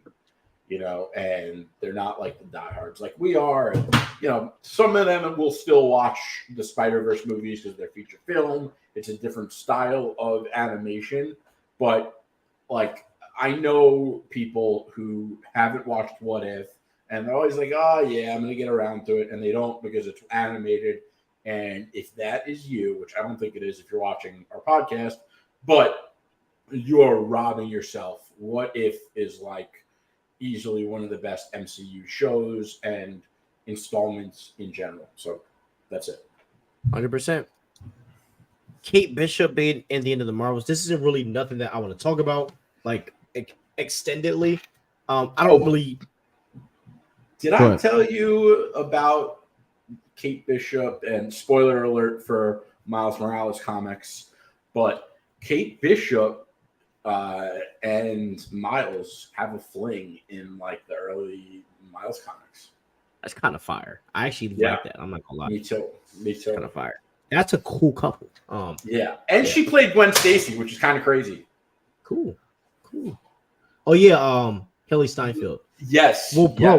and they're not like the diehards like we are. And, some of them will still watch the Spider-Verse movies because they're feature film. It's a different style of animation. But, like, I know people who haven't watched What If, and they're always like, oh, yeah, I'm going to get around to it. And they don't because it's animated. And if that is you, which I don't think it is if you're watching our podcast, but you are robbing yourself. What If is like easily one of the best MCU shows and installments in general. So that's it. 100%. Kate Bishop being in the end of the Marvels. This isn't really nothing that I want to talk about, like extendedly. I don't really. Did I tell you about Kate Bishop, and spoiler alert for Miles Morales comics, but Kate Bishop and Miles have a fling in like the early Miles comics. That's kind of fire. I actually like that. I'm not gonna lie. Me too. Kind of fire. That's a cool couple. She played Gwen Stacy, which is kind of crazy. Cool. Oh yeah, Kelly Steinfeld. Yes. Well, bro.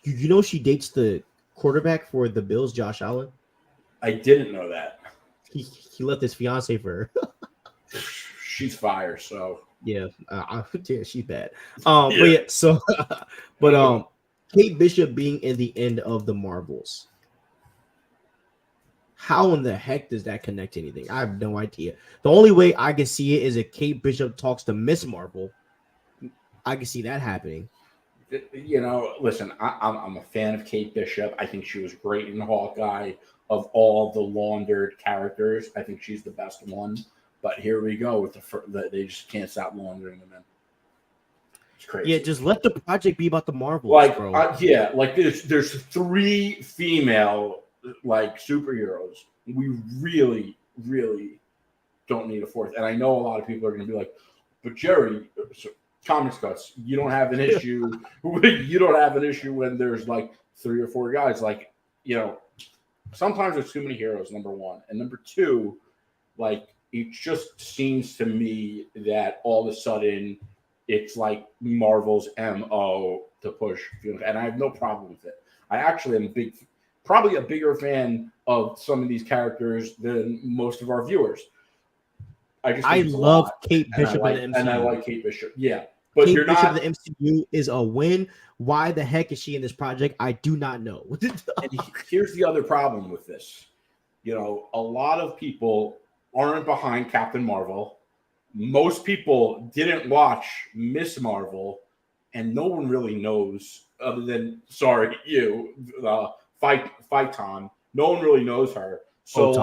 You know she dates the quarterback for the Bills, Josh Allen. I didn't know that. He left his fiance for her. She's fire, so yeah, she's bad. Kate Bishop being in the end of the Marvels. How in the heck does that connect to anything? I have no idea. The only way I can see it is if Kate Bishop talks to Miss Marvel. I can see that happening. Listen, I'm a fan of Kate Bishop. I think she was great in Hawkeye. Of all the laundered characters, I think she's the best one. But here we go with they just can't stop laundering them in. It's crazy. Yeah, just let the project be about the Marvels, bro. There's 3 female superheroes. We really, really don't need a 4th. And I know a lot of people are going to be like, but Jerry, Comics Cuts, you don't have an issue. You don't have an issue when there's like 3 or 4 guys. Sometimes there's too many heroes, number 1. And number 2, it just seems to me that all of a sudden it's like Marvel's MO to push. And I have no problem with it. I actually am probably a bigger fan of some of these characters than most of our viewers. I love Kate Bishop in the MCU. And I like Kate Bishop. Yeah. But Kate Bishop in the MCU is a win. Why the heck is she in this project? I do not know. And here's the other problem with this. A lot of people aren't behind Captain Marvel. Most people didn't watch Miss Marvel, and no one really knows other than, Phaeton. No one really knows her. So,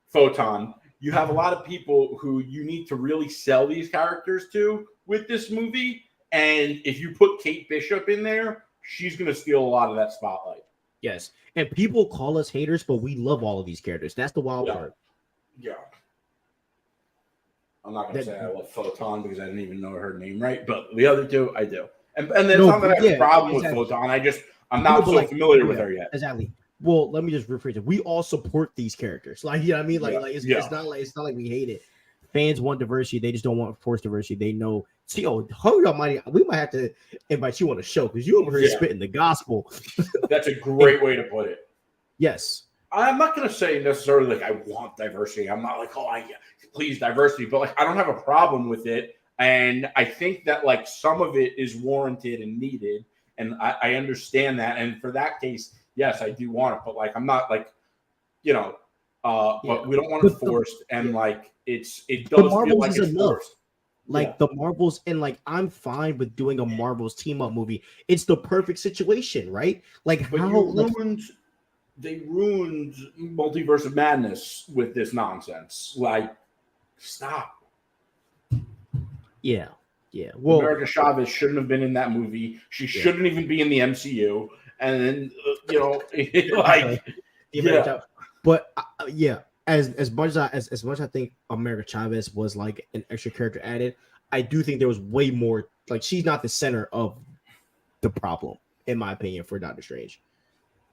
Photon. You have a lot of people who you need to really sell these characters to with this movie. And if you put Kate Bishop in there, she's going to steal a lot of that spotlight. Yes. And people call us haters, but we love all of these characters. That's the wild part. Yeah. I'm not going to say I love Photon because I didn't even know her name right. But the other 2, I do. And there's not that I have a problem with Photon. I'm not familiar with her yet. Exactly. Well, let me just rephrase it. We all support these characters. It's not like we hate it. Fans want diversity. They just don't want forced diversity. They know. See, Holy Almighty, we might have to invite you on a show because you over here spitting the gospel. That's a great way to put it. Yes. I'm not going to say necessarily I want diversity. I'm not please diversity, but I don't have a problem with it. And I think that some of it is warranted and needed. And I understand that. And for that case, yes, I do want it. But like, I'm not like, you know, but we don't want it forced. And like, it does feel like it's forced. Like the Marvels, and like I'm fine with doing a Marvels team up movie. It's the perfect situation, right? Like but how they ruined Multiverse of Madness with this nonsense. Like, stop. Yeah. Well, America Chavez shouldn't have been in that movie. She shouldn't even be in the MCU. And then But as much as I think America Chavez was like an extra character added, I do think there was way more. Like, she's not the center of the problem, in my opinion, for Doctor Strange.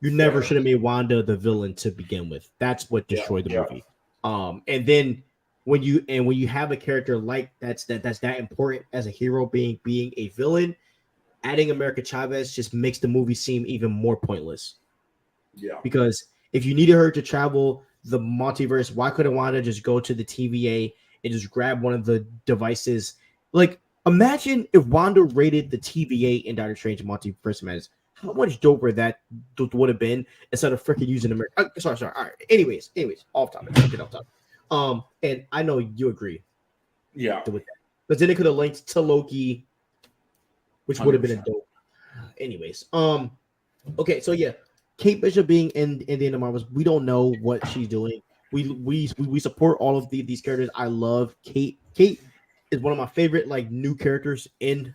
You never should have made Wanda the villain to begin with. That's what destroyed the movie. And then when you have a character like that's that important as a hero being a villain, adding America Chavez just makes the movie seem even more pointless. Yeah. Because if you needed her to travel the multiverse, why couldn't Wanda just go to the TVA and just grab one of the devices? Like, imagine if Wanda raided the TVA in Doctor Strange Multiverse of Madness. How much doper that would have been instead of freaking using America. Sorry. All right. Anyways, off topic. And I know you agree. Yeah. With that. Because then it could have linked to Loki, which would have been a dope. Anyways, okay, so yeah, Kate Bishop being in the end of Marvels, we don't know what she's doing. We support all of these characters. I love Kate. Kate is one of my favorite like new characters in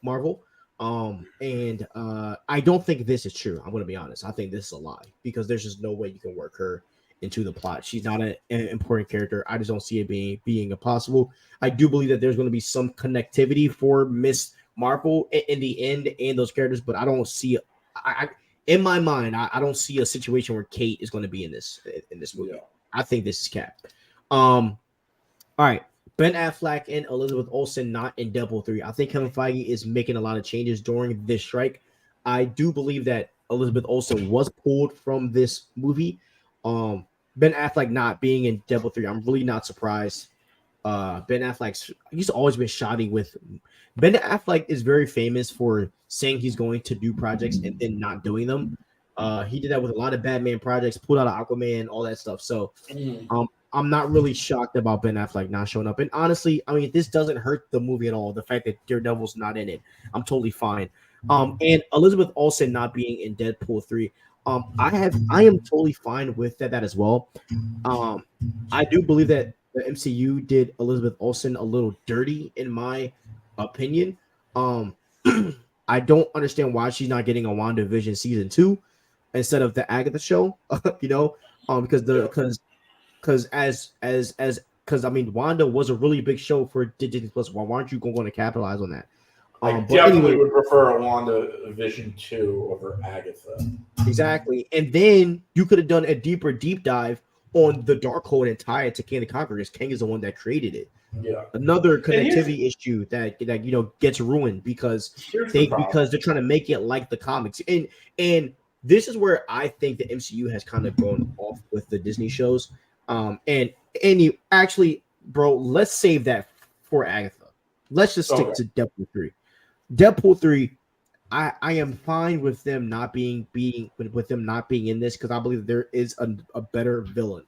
Marvel. And I don't think this is true. I'm gonna be honest. I think this is a lie because there's just no way you can work her into the plot. She's not an important character. I just don't see it being impossible. I do believe that there's going to be some connectivity for Miss Marvel in the end and those characters, but I don't see in my mind, I don't see a situation where Kate is going to be in this movie. Yeah. I think this is Cap. All right. Ben Affleck and Elizabeth Olsen not in Deadpool 3. I think Kevin Feige is making a lot of changes during this strike. I do believe that Elizabeth Olsen was pulled from this movie. Ben Affleck not being in Deadpool 3, I'm really not surprised. Ben he's always been shoddy with. Ben Affleck is very famous for saying he's going to do projects and then not doing them. He did that with a lot of Batman projects, pulled out of Aquaman, all that stuff. So I'm not really shocked about Ben Affleck not showing up. And honestly, I mean, this doesn't hurt the movie at all. The fact that Daredevil's not in it, I'm totally fine. And Elizabeth Olsen not being in Deadpool 3. I am totally fine with that as well. I do believe that the MCU did Elizabeth Olsen a little dirty, in my opinion. I don't understand why she's not getting a WandaVision season 2 instead of the Agatha show. Because I mean, Wanda was a really big show for Disney Plus. Why aren't you going to capitalize on that? I definitely would prefer a WandaVision 2 over Agatha. Exactly. And then you could have done a deep dive on the Darkhold and tie it to King the Conqueror, because King is the one that created it. Yeah. Another connectivity issue that gets ruined because they're trying to make it like the comics. And this is where I think the MCU has kind of gone off with the Disney shows. And you actually, bro, let's save that for Agatha. Let's just stick to Deadpool 3. Deadpool 3, I am fine with them not being in this because I believe there is a better villain.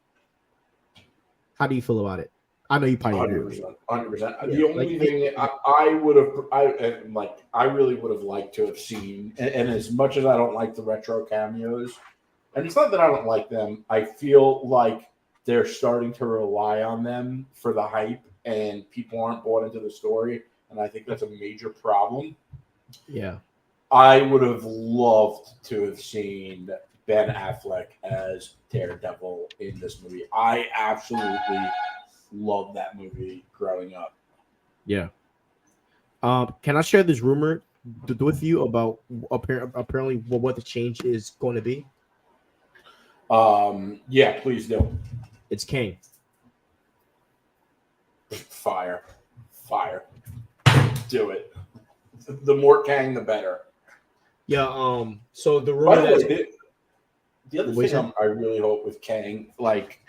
How do you feel about it? I know you probably agree. 100%. Yeah, the only thing I really would have liked to have seen, and as much as I don't like the retro cameos, and it's not that I don't like them, I feel like they're starting to rely on them for the hype, and people aren't bought into the story, and I think that's a major problem. Yeah. I would have loved to have seen Ben Affleck as Daredevil in this movie. I absolutely love that movie growing up. Yeah. Can I share this rumor with you about apparently what the change is going to be? Yeah, please do. It's Kang. Fire. Do it. The more Kang, the better. Yeah. So the rumor the other thing I really hope with Kang, like,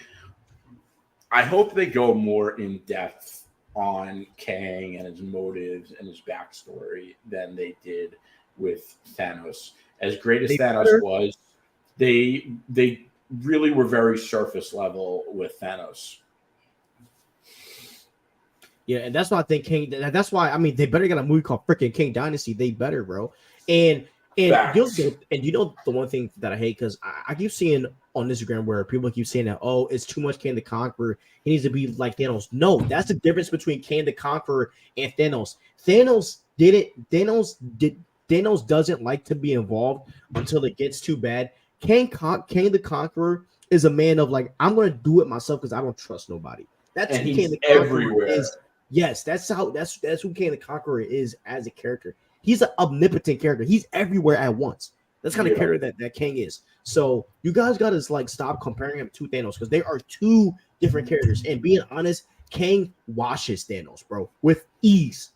I hope they go more in depth on Kang and his motives and his backstory than they did with Thanos. As great as Thanos was, they really were very surface level with Thanos. Yeah, and that's why I think King. That's why I mean they better get a movie called freaking King Dynasty. They better, bro. And you know the one thing that I hate because I keep seeing on Instagram where people keep saying that it's too much King the Conqueror. He needs to be like Thanos. No, that's the difference between King the Conqueror and Thanos. Thanos doesn't like to be involved until it gets too bad. King the Conqueror is a man of like I'm gonna do it myself because I don't trust nobody. That's and who he's King the Conqueror everywhere. is. Yes, that's who King the Conqueror is as a character. He's an omnipotent character. He's everywhere at once. That's kind of character that King is. So you guys gotta like stop comparing him to Thanos because they are two different characters. And being honest, King washes Thanos, bro, with ease.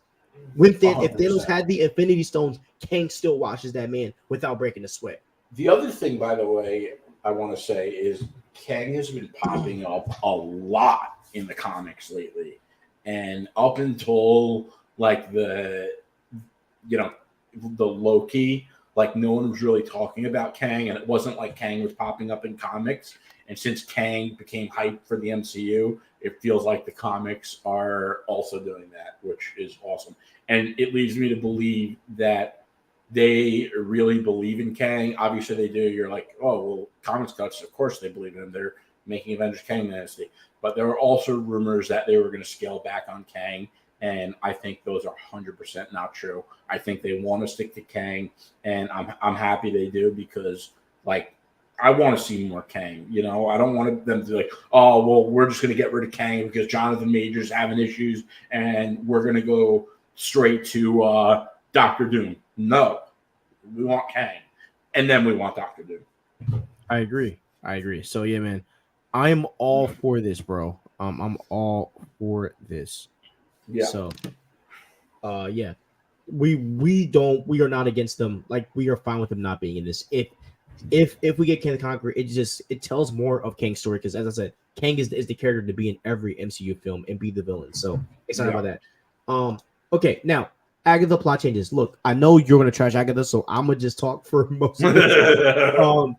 If Thanos had the Infinity Stones, King still washes that man without breaking a sweat. The other thing, by the way, I want to say is Kang has been popping up a lot in the comics lately. And up until like the Loki, like no one was really talking about Kang, and it wasn't like Kang was popping up in comics. And since Kang became hype for the MCU, it feels like the comics are also doing that, which is awesome. And it leads me to believe that they really believe in Kang. Obviously, they do. You're like, oh, well, Comics Cuts, of course they believe in him. They're making Avengers Kang Dynasty. But there were also rumors that they were going to scale back on Kang, and I think those are 100% not true. I think they want to stick to Kang, and I'm happy they do because, like, I want to see more Kang. You know, I don't want them to be like, oh, well, we're just going to get rid of Kang because Jonathan Majors having issues, and we're going to go straight to Doctor Doom. No, we want Kang, and then we want Doctor Doom. I agree. So yeah, man. I'm all for this, bro. I'm all for this. Yeah. So, yeah, we are not against them. Like we are fine with them not being in this. If we get King the Conqueror, it tells more of Kang's story because, as I said, Kang is the character to be in every MCU film and be the villain. So excited about that. Okay, now Agatha plot changes. Look, I know you're gonna trash Agatha, so I'm gonna just talk for most of it.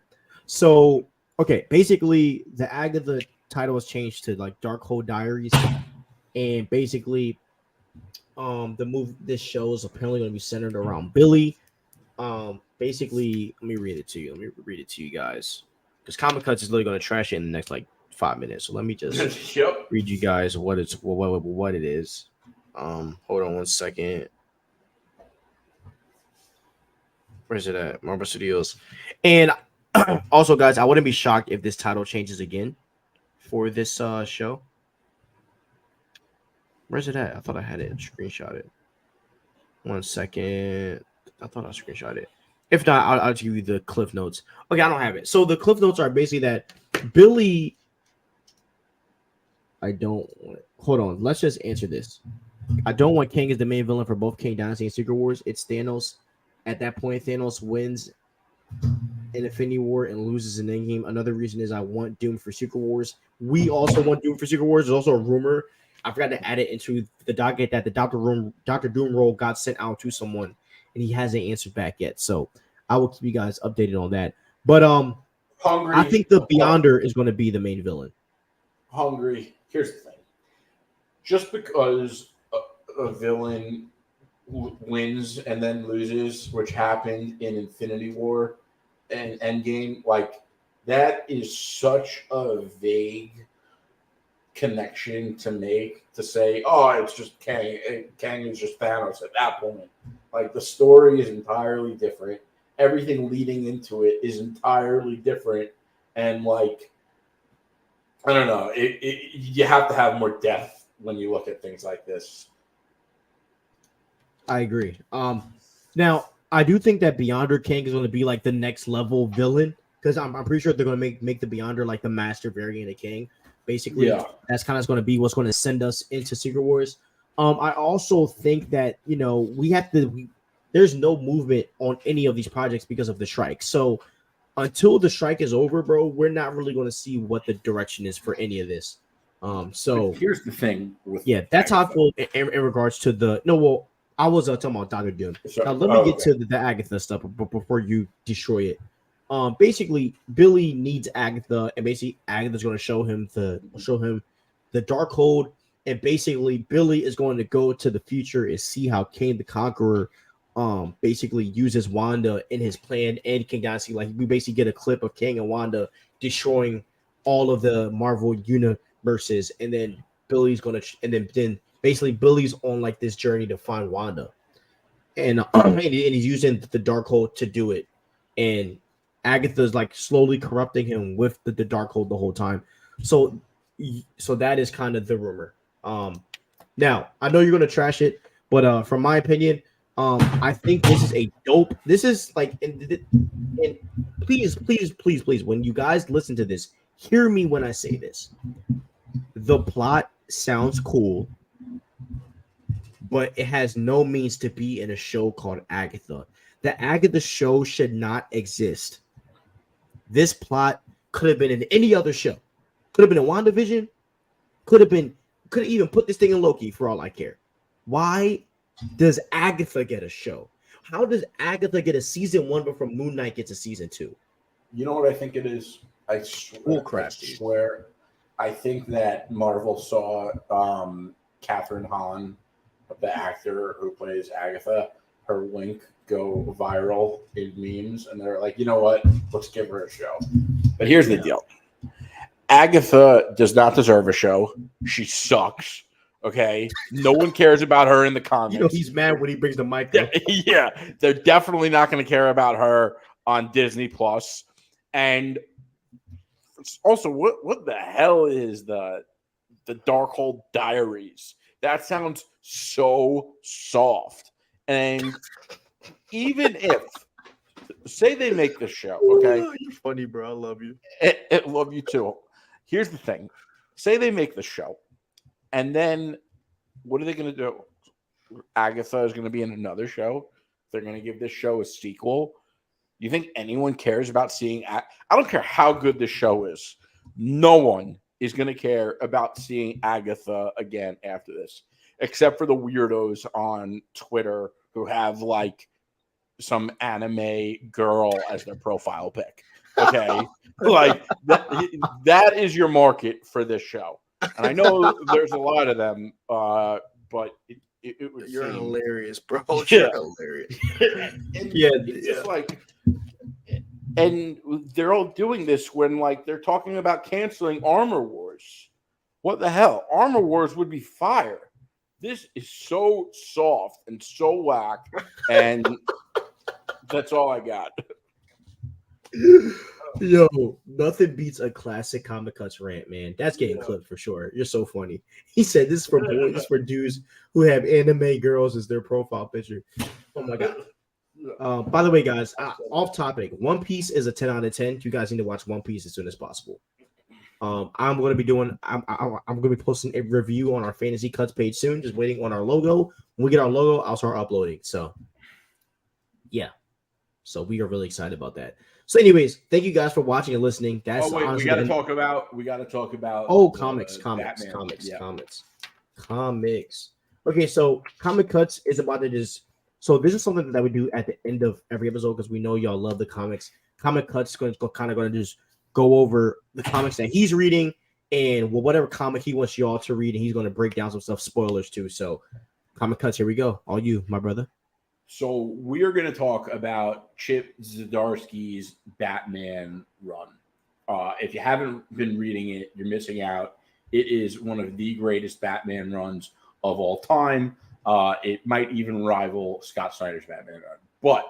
So. Okay, basically, the Agatha title was changed to like Darkhold Diaries, and basically, this show is apparently going to be centered around Billy. Basically, let me read it to you. Let me read it to you guys, because Comic Cuts is literally going to trash it in the next like 5 minutes. So let me just read you guys what it is. Hold on one second. Where's it at? Marvel Studios, and. Also, guys, I wouldn't be shocked if this title changes again for this show. Where's it at? I thought I had it screenshot it. 1 second. I thought I screenshot it. If not, I'll give you the cliff notes. Okay, I don't have it. So the cliff notes are basically that Billy. I don't want it. Hold on. Let's just answer this. I don't want Kang as the main villain for both King Dynasty and Secret Wars. It's Thanos. At that point, Thanos wins in Infinity War and loses in Endgame. Another reason is I want Doom for Secret Wars. We also want Doom for Secret Wars. There's also a rumor. I forgot to add it into the docket that the Doctor Doom role got sent out to someone, and he hasn't answered back yet. So I will keep you guys updated on that. But I think the Beyonder is going to be the main villain. Hungry. Here's the thing. Just because a villain wins and then loses, which happened in Infinity War and Endgame, like that is such a vague connection to make to say, oh, it's just Kang is just Thanos at that point. Like the story is entirely different. Everything leading into it is entirely different. And like, I don't know, you have to have more depth when you look at things like this. I agree. Now I do think that Beyonder King is going to be like the next level villain because I'm pretty sure they're going to make the Beyonder like the master variant of King. Basically, that's kind of going to be what's going to send us into Secret Wars. I also think that there's no movement on any of these projects because of the strike. So until the strike is over, bro, we're not really going to see what the direction is for any of this. So here's the thing. That's how I feel in regards to the. No, well, I was talking about Doctor Doom. Sure. Now let me get to the Agatha stuff before you destroy it. Basically, Billy needs Agatha, and basically Agatha's going to show him the Darkhold, and basically Billy is going to go to the future and see how Kang the Conqueror, basically uses Wanda in his plan, and can kind of see like we basically get a clip of Kang and Wanda destroying all of the Marvel universes, and then Billy's going to, and then basically Billy's on like this journey to find Wanda, and he's using the Darkhold to do it, and Agatha's like slowly corrupting him with the Darkhold the whole time. So that is kind of the rumor. Now I know you're gonna trash it, but from my opinion, I think this is a dope. This is like, and please, when you guys listen to this, hear me when I say this. The plot sounds cool, but it has no means to be in a show called Agatha. The Agatha show should not exist. This plot could have been in any other show. Could have been in WandaVision. Could have even put this thing in Loki for all I care. Why does Agatha get a show? How does Agatha get a season 1 before Moon Knight gets a season 2? You know what I think it is? I swear. I think that Marvel saw Catherine Hahn, the actor who plays Agatha, her link go viral in memes, and they're like, you know what? Let's give her a show. But here's the deal. Agatha does not deserve a show. She sucks. Okay? No one cares about her in the comics. You know he's mad when he brings the mic up. Yeah. They're definitely not going to care about her on Disney Plus. And also, what the hell is the Darkhold Diaries? That sounds so soft. And even if, say they make the show, okay? You're funny, bro. I love you. I love you too. Here's the thing. Say they make the show, and then what are they going to do? Agatha is going to be in another show. They're going to give this show a sequel. You think anyone cares about seeing? I don't care how good this show is. No one is going to care about seeing Agatha again after this, except for the weirdos on Twitter who have like some anime girl as their profile pic. Okay, like that is your market for this show, and I know there's a lot of them, but it was you're hilarious, bro. Yeah. You're hilarious. It's just like, and they're all doing this when like they're talking about canceling Armor Wars. What the hell? Armor Wars would be fire. This is so soft and so whack, and that's all I got. Yo, nothing beats a classic Comic Cuts rant, man. That's getting clipped for sure. You're so funny. He said this is for boys, this is for dudes who have anime girls as their profile picture. Oh my god. By the way, guys, off topic. One Piece is a 10 out of 10. You guys need to watch One Piece as soon as possible. I'm going to be posting a review on our Fantasy Cuts page soon. Just waiting on our logo. When we get our logo, I'll start uploading. So, yeah. So we are really excited about that. So, anyways, thank you guys for watching and listening. That's we got to talk about. Comics. Okay, so Comic Cuts is about to just. So this is something that we do at the end of every episode because we know y'all love the comics. Comic Cuts is going to just go over the comics that he's reading and whatever comic he wants y'all to read, and he's going to break down some stuff, spoilers too. So, Comic Cuts, here we go. All you, my brother. So we are going to talk about Chip Zdarsky's Batman run. If you haven't been reading it, you're missing out. It is one of the greatest Batman runs of all time. It might even rival Scott Snyder's Batman run. But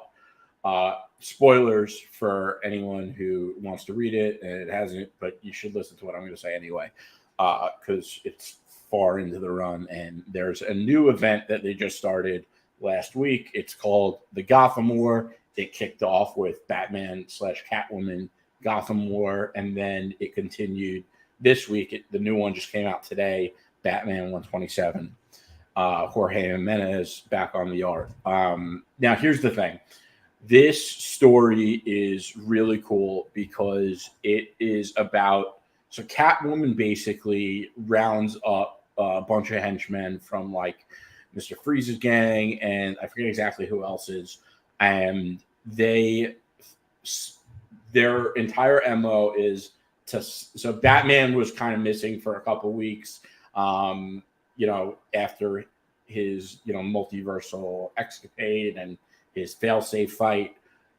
spoilers for anyone who wants to read it, and it hasn't, but you should listen to what I'm going to say anyway, because it's far into the run, and there's a new event that they just started last week. It's called the Gotham War. It kicked off with Batman/Catwoman Gotham War, and then it continued this week. The new one just came out today, Batman 127. Jorge Jimenez back on the art. Now, here's the thing. This story is really cool because it is about, so Catwoman basically rounds up a bunch of henchmen from like Mr. Freeze's gang, and I forget exactly who else is. And their entire MO is so Batman was kind of missing for a couple weeks, after his, multiversal escapade and his failsafe fight.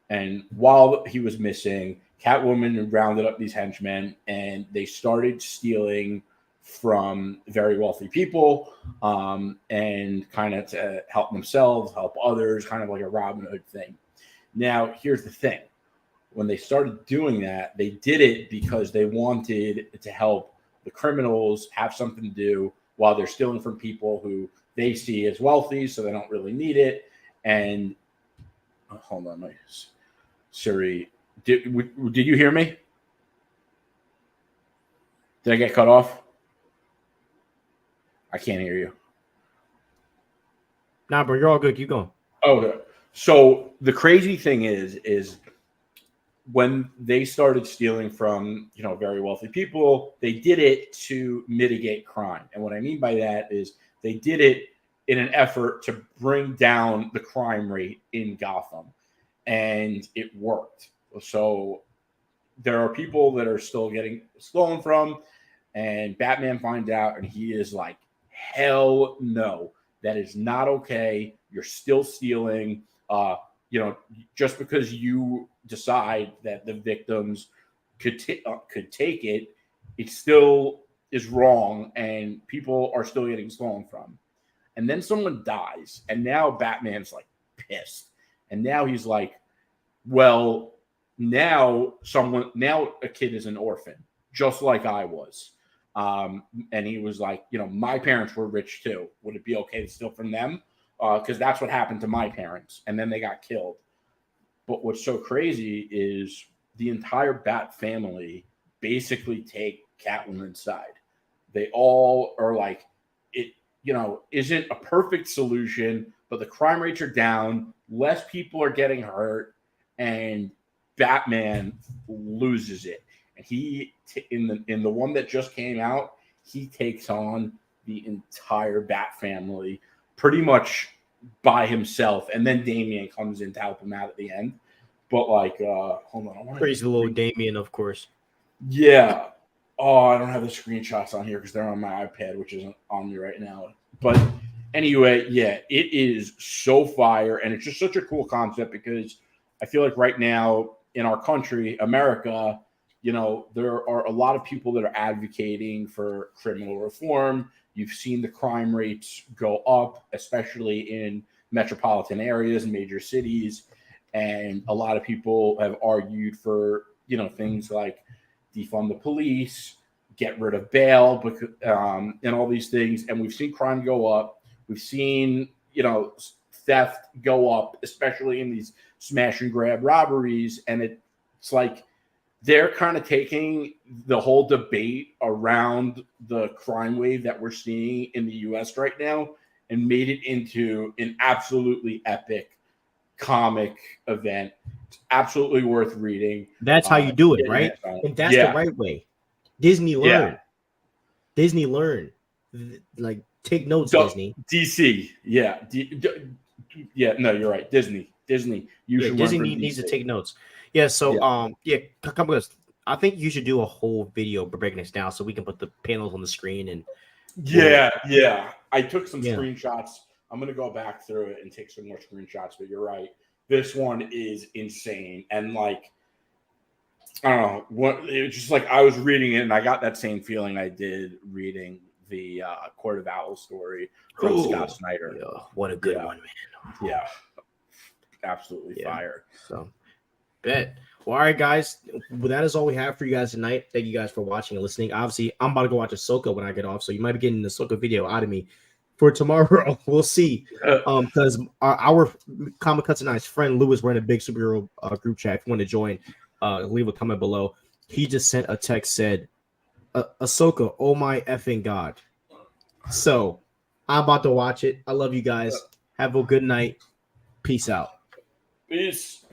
And while he was missing, Catwoman rounded up these henchmen and they started stealing from very wealthy people, and kind of to help themselves, help others, kind of like a Robin Hood thing. Now, here's the thing. When they started doing that, they did it because they wanted to help the criminals have something to do while they're stealing from people who they see as wealthy, so they don't really need it. And hold on, my Siri, did you hear me? Did I get cut off? I can't hear you. Nah, bro, you're all good. Keep going. Okay. So the crazy thing is when they started stealing from, very wealthy people, they did it to mitigate crime. And what I mean by that is they did it in an effort to bring down the crime rate in Gotham. And it worked. So there are people that are still getting stolen from, and Batman finds out, and he is like, hell no, that is not okay. You're still stealing. Just because you decide that the victims could take it, it still is wrong, and people are still getting stolen from. And then someone dies, and now Batman's like pissed, and now he's like, well, now a kid is an orphan, just like I was. And he was like, my parents were rich too. Would it be okay to steal from them? Because that's what happened to my parents, and then they got killed. But what's so crazy is the entire Bat family basically take Catwoman's side. They all are like, it, isn't a perfect solution, but the crime rates are down, less people are getting hurt, and Batman loses it. And he, in the one that just came out, he takes on the entire Bat family pretty much by himself, and then Damian comes in to help him out at the end. But hold on, Crazy little Damian, of course. Yeah. Oh, I don't have the screenshots on here because they're on my iPad, which isn't on me right now. But anyway, yeah, it is so fire, and it's just such a cool concept because I feel like right now in our country, America, there are a lot of people that are advocating for criminal reform. You've seen the crime rates go up, especially in metropolitan areas and major cities. And a lot of people have argued for, things like defund the police, get rid of bail, and all these things. And we've seen crime go up. We've seen, theft go up, especially in these smash and grab robberies. And it's like they're kind of taking the whole debate around the crime wave that we're seeing in the U.S. right now and made it into an absolutely epic comic event. It's absolutely worth reading. That's how you do it, right? And that's the right way. Disney learn. Disney learn. Like, take notes, Disney. DC. Yeah. No, you're right. Disney. Disney needs to take notes. Yeah, so come with us. I think you should do a whole video breaking this down so we can put the panels on the screen and I took some screenshots. I'm gonna go back through it and take some more screenshots, but you're right. This one is insane. And I don't know what, it was just like I was reading it and I got that same feeling I did reading the Court of Owls story from Scott Snyder. Yeah, what a good one, man. Yeah. Absolutely fire. So bet. Well, all right, guys. Well, that is all we have for you guys tonight. Thank you guys for watching and listening. Obviously, I'm about to go watch Ahsoka when I get off, so you might be getting the Ahsoka video out of me for tomorrow. We'll see. Because our Comic Cuts and I's friend Lewis, we're in a big superhero group chat. If you want to join, leave a comment below. He just sent a text, said, Ahsoka, oh my effing God. So I'm about to watch it. I love you guys. Have a good night. Peace out. Peace.